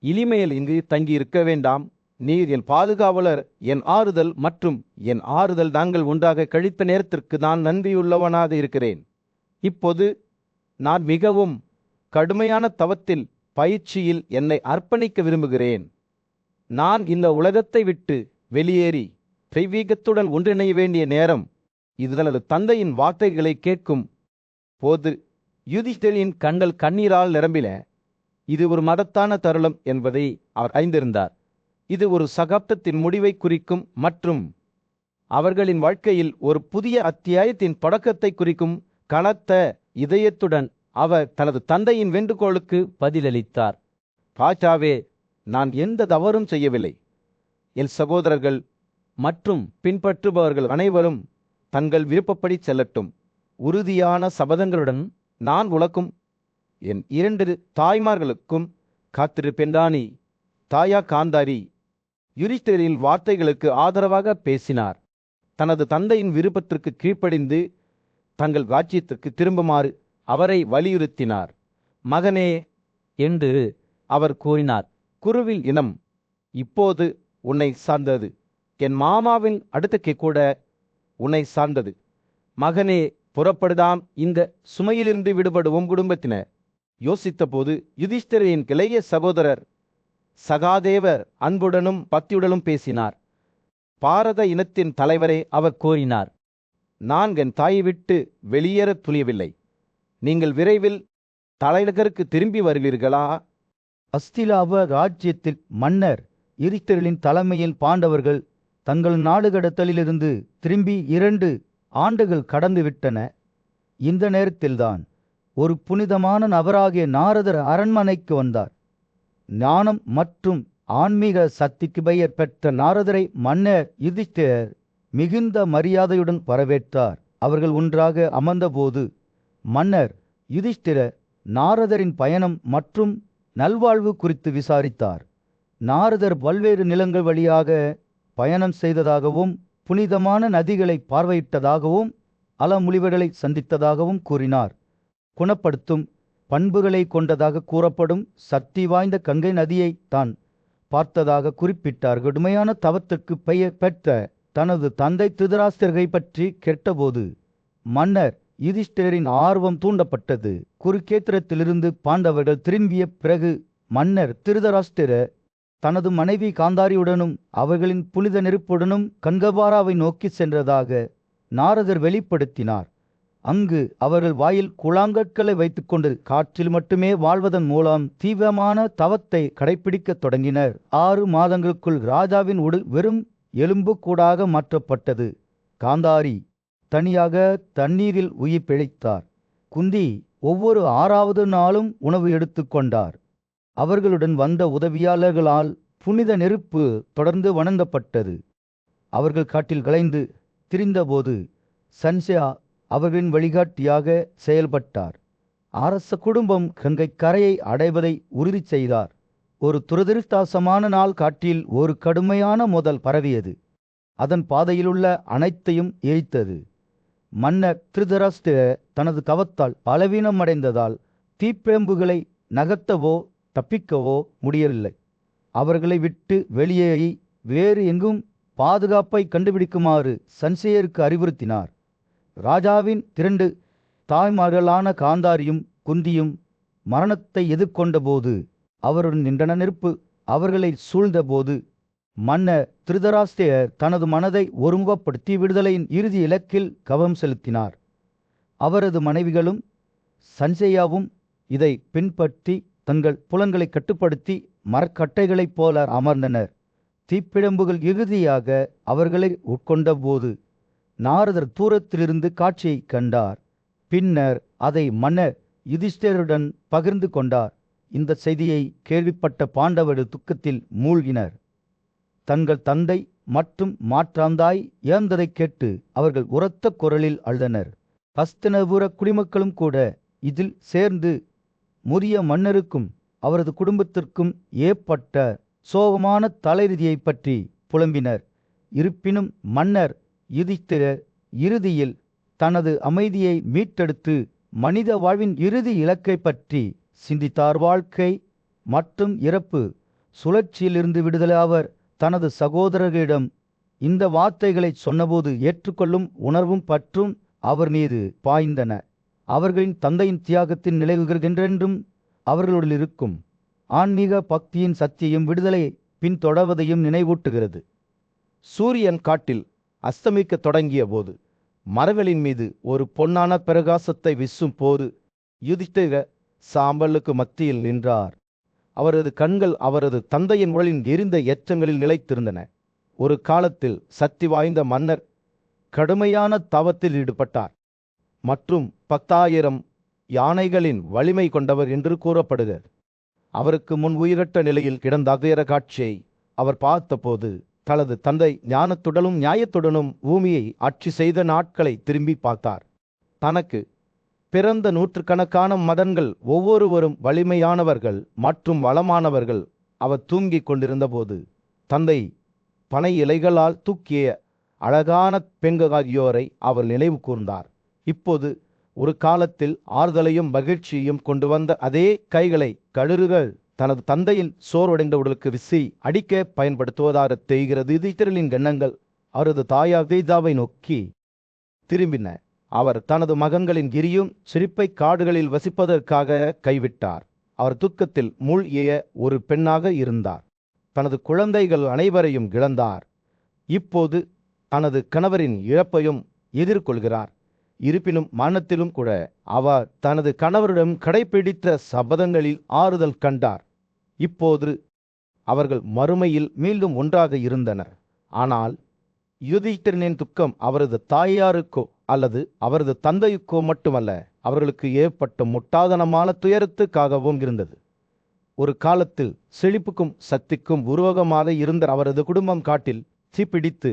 இனிமேல் இங்கு தங்கியிருக்க வேண்டாம். நீர் என் பாதுகாவலர், என் ஆறுதல் மற்றும் என் ஆறுதல். நாங்கள் ஒன்றாக கழித்த நேரத்திற்கு நான் நன்றியுள்ளவனாக இருக்கிறேன். இப்போது நான் மிகவும் கடுமையான தவத்தில் பயிற்சியில் என்னை அர்ப்பணிக்க விரும்புகிறேன். நான் இந்த உலகத்தை விட்டு வெளியேறி தெய்வீகத்துடன் ஒன்றிணைய வேண்டிய நேரம் இது. தனது தந்தையின் வார்த்தைகளை கேட்கும் போது யுதிஷ்டிரரின் கண்கள் கண்ணீரால் நிரம்பின. இது ஒரு மகத்தான தருணம் என்பதை அவர் அறிந்திருந்தார். இது ஒரு சகாப்தத்தின் முடிவை குறிக்கும் மற்றும் அவர்களின் வாழ்க்கையில் ஒரு புதிய அத்தியாயத்தின் தொடக்கத்தை குறிக்கும். கனத்த இதயத்துடன் அவர் தனது தந்தையின் வேண்டுகோளுக்கு பதிலளித்தார். பாஜாவே, நான் எந்த தவறும் செய்யவில்லை. என் சகோதரர்கள் மற்றும் பின்பற்றுபவர்கள் அனைவரும் தங்கள் விருப்பப்படி செல்லட்டும். உறுதியான சபதங்களுடன் நான் உனக்கும் என் 2 தாய்மார்களுக்கும் காத்திருப்பேன்தானி. தாயா காந்தாரி யுதிஷ்டிரரின் வார்த்தைகளுக்கு ஆதரவாக பேசினார். தனது தந்தையின் விருப்பத்திற்கு கீழ்ப்படிந்து தங்கள் ராஜ்யத்திற்கு திரும்புமாறு அவரை வலியுறுத்தினார். மகனே என்று அவர் கூறினார். குருவில் இனம் இப்போது உன்னை சார்ந்தது. என் மாமாவின் அடுத்தக்கை கூட உன்னை சார்ந்தது. மகனே, புறப்படுதாம். இந்த சுமையிலிருந்து விடுபடுவோம். குடும்பத்தினர் யோசித்தபோது யுதிஷ்டிரரின் இளைய சகோதரர் சகாதேவர் அன்புடனும் பக்தியுடனும் பேசினார். பாரத இனத்தின் தலைவரே, அவர் கூறினார், நான் என் தாயை விட்டு வெளியேற துணியவில்லை. நீங்கள் விரைவில் தலைநகருக்கு திரும்பி வருவீர்களா? அஸ்திலாவ ராஜ்யத்தில் மன்னர் யுதிஷ்டிரரின் தலைமையில் பாண்டவர்கள் தங்கள் நாடு கடத்தலிலிருந்து திரும்பி 2 ஆண்டுகள் கடந்து விட்டன. இந்த நேரத்தில்தான் ஒரு புனிதமான நபராகிய நாரதர் அரண்மனைக்கு வந்தார். ஞானம் மற்றும் ஆன்மீக சக்திக்கு பெயர் பெற்ற நாரதரை மன்னர் யுதிஷ்டிரர் மிகுந்த மரியாதையுடன் வரவேற்றார். அவர்கள் ஒன்றாக அமர்ந்தபோது மன்னர் யுதிஷ்டிரர் நாரதரின் பயணம் மற்றும் நல்வாழ்வு குறித்து விசாரித்தார். நாரதர் பல்வேறு நிலங்கள் வழியாக பயணம் செய்ததாகவும் புனிதமான நதிகளை பார்வையிட்டதாகவும் அலமுழிவுகளை சந்தித்ததாகவும் கூறினார். குணப்படுத்தும் பண்புகளை கொண்டதாக கூறப்படும் சக்தி வாய்ந்த கங்கை நதியை தான் பார்த்ததாக குறிப்பிட்டார். கடுமையான தவத்திற்கு பெயர் பெற்ற தனது தந்தை திருதராஷ்டிரரை பற்றி கேட்டபோது மன்னர் யுதிஷ்டிரரின் ஆர்வம் தூண்டப்பட்டது. குருக்கேத்திரத்திலிருந்து பாண்டவர்கள் திரும்பிய பிறகு மன்னர் திருதராஷ்டிரர் தனது மனைவி காந்தாரியுடனும் அவர்களின் புனித நெருப்புடனும் கங்கபாராவை நோக்கி சென்றதாக நாரதர் வெளிப்படுத்தினார். அங்கு அவர்கள் வாயில் கூழாங்கற்களை வைத்துக்கொண்டு காற்றில் மட்டுமே வாழ்வதன் மூலம் தீவிரமான தவத்தை கடைபிடிக்கத் தொடங்கினர். 6 மாதங்களுக்குள் ராஜாவின் உடல் வெறும் எலும்பு கூடாக மாற்றப்பட்டது. காந்தாரி தனியாக தண்ணீரில் உயிர் பிழைத்தார். குந்தி ஒவ்வொரு 6வது நாளும் உணவு எடுத்துக்கொண்டார். அவர்களுடன் வந்த உதவியாளர்களால் புனித நெருப்பு தொடர்ந்து வணங்கப்பட்டது. அவர்கள் காட்டில் கலைந்து திரிந்தபோது சன்சயா அவர்களின் வழிகாட்டியாக செயல்பட்டார். அரச குடும்பம் கங்கை கரையை அடைவதை உறுதி செய்தார். ஒரு துரதிருஷ்டாசமான நாள் காட்டில் ஒரு கடுமையான மோதல் பரவியது. அதன் பாதையிலுள்ள அனைத்தையும் எரித்தது. மன்னர் திருதராஷ்டிரர் தனது தவத்தால் பலவீனமடைந்ததால் தீப்பிழம்புகளை நகர்த்தவோ தப்பிக்கவோ முடியவில்லை. அவர்களை விட்டு வெளியேறி வேறு எங்கும் பாதுகாப்பை கண்டுபிடிக்குமாறு சன்சேயருக்கு அறிவுறுத்தினார். ராஜாவின் 2 தாய்மார்களான காந்தாரியும் குந்தியும் மரணத்தை எதிர்கொண்டபோது அவருடன் நின்றன. நெருப்பு அவர்களை சூழ்ந்தபோது மன்னர் திருதராஷ்டிரர் தனது மனதை ஒருமுகப்படுத்தி விடுதலையின் இறுதி இலக்கில் கவனம் செலுத்தினார். அவரது மனைவிகளும் சன்சேயாவும் இதை பின்பற்றி தங்கள் புலன்களை கட்டுப்படுத்தி மரக்கட்டைகளைப் போல அமர்ந்தனர். தீப்பிழம்புகள் இறுதியாக அவர்களை உட்கொண்டபோது நாரதர் தூரத்திலிருந்து காட்சியை கண்டார். பின்னர் அதை மன்னர் யுதிஷ்டிரருடன் பகிர்ந்து கொண்டார். இந்த செய்தியை கேள்விப்பட்ட பாண்டவர்கள் துக்கத்தில் மூழ்கினர். தங்கள் தந்தை மற்றும் மாற்றாந்தாய் இறந்ததைக் கேட்டு அவர்கள் உரத்த குரலில் அழுதனர். ஹஸ்தினபுர குடிமக்களும் கூட இதில் சேர்ந்து முதிய மன்னருக்கும் அவரது குடும்பத்திற்கும் ஏற்பட்ட சோகமான தலைவிதியை பற்றி புலம்பினர். இருப்பினும் மன்னர் யுதிஷ்டிரர் இறுதியில் தனது அமைதியை மீட்டெடுத்து மனித வாழ்வின் இறுதி இலக்கை பற்றி சிந்தித்தார். வாழ்க்கை மற்றும் இறப்பு சுழற்சியிலிருந்து விடுதலை. அவர் தனது சகோதரர்களிடம் இந்த வார்த்தைகளை சொன்னபோது ஏற்றுக்கொள்ளும் உணர்வும் பற்றும் அவர் மீது பாய்ந்தன. அவர்களின் தந்தையின் தியாகத்தின் நினைவுகள் என்றென்றும் அவர்களுடன் இருக்கும். ஆன்மீக பக்தியின் சக்தியும் விடுதலை பின்தொடர்வதையும் நினைவூட்டுகிறது. சூரியன் காட்டில் அஸ்தமிக்க தொடங்கிய போது மரங்களின் மீது ஒரு பொன்னான பிரகாசத்தை வீசும் போது யுதிஷ்டிரர் சாம்பலுக்கு மத்தியில் நின்றார். அவரது கண்கள் அவரது தந்தையின் உடலின் எரிந்த எச்சங்களில் நிலைத்திருந்தன. ஒரு காலத்தில் சக்தி வாய்ந்த மன்னர் கடுமையான தவத்தில் ஈடுபட்டார் மற்றும் 10,000 யானைகளின் வலிமை கொண்டவர் என்று கூறப்படுகிறது. அவருக்கு முன் உயிரற்ற நிலையில் கிடந்த அகேர காட்சியை அவர் பார்த்தபோது தனது தந்தை ஞானத்துடனும் நியாயத்துடனும் பூமியை ஆட்சி செய்த நாட்களை திரும்பி பார்த்தார். தனக்கு பிறந்த 100கணக்கான மதன்கள் ஒவ்வொருவரும் வலிமையானவர்கள் மற்றும் வளமானவர்கள். அவர் தூங்கிக் கொண்டிருந்தபோது தந்தை பனை இலைகளால் தூக்கிய அழகான பெண்காரியோரை அவர் நினைவு கூர்ந்தார். இப்போது ஒரு காலத்தில் ஆறுதலையும் மகிழ்ச்சியையும் கொண்டு வந்த அதே கைகளை கழுறுகள் தனது தந்தையின் சோர்வடைந்த உடலுக்கு விசி அடிக்க பயன்படுத்துவதாக தெரிகிறது. யுதிஷ்டிரரின் எண்ணங்கள் அவரது தாயார் தேஜாவை நோக்கி திரும்பின. அவர் தனது மகன்களின் கிரியும் சிரிப்பை காடுகளில் வசிப்பதற்காக கைவிட்டார். அவர் துக்கத்தில் மூழ்கிய ஒரு பெண்ணாக இருந்தார். தனது குழந்தைகள் அனைவரையும் இழந்தார். இப்போது தனது கணவரின் இழப்பையும் எதிர்கொள்கிறார். இருப்பினும் மரணத்திலும் கூட அவர் தனது கணவரிடம் கடைபிடித்த சபதங்களில் ஆறுதல் கண்டார். இப்போது அவர்கள் மறுமையில் மீண்டும் ஒன்றாக இருந்தனர். ஆனால் யுதிஷ்டிரனின் துக்கம் அவரது தாயாருக்கோ அல்லது அவரது தந்தைக்கோ மட்டுமல்ல, அவர்களுக்கு ஏற்பட்ட முட்டாள்தனமான துயரத்துக்காகவும் இருந்தது. ஒரு காலத்தில் செழிப்புக்கும் சக்திக்கும் உருவகமாக இருந்த அவரது குடும்பம் காட்டில் தீப்பிடித்து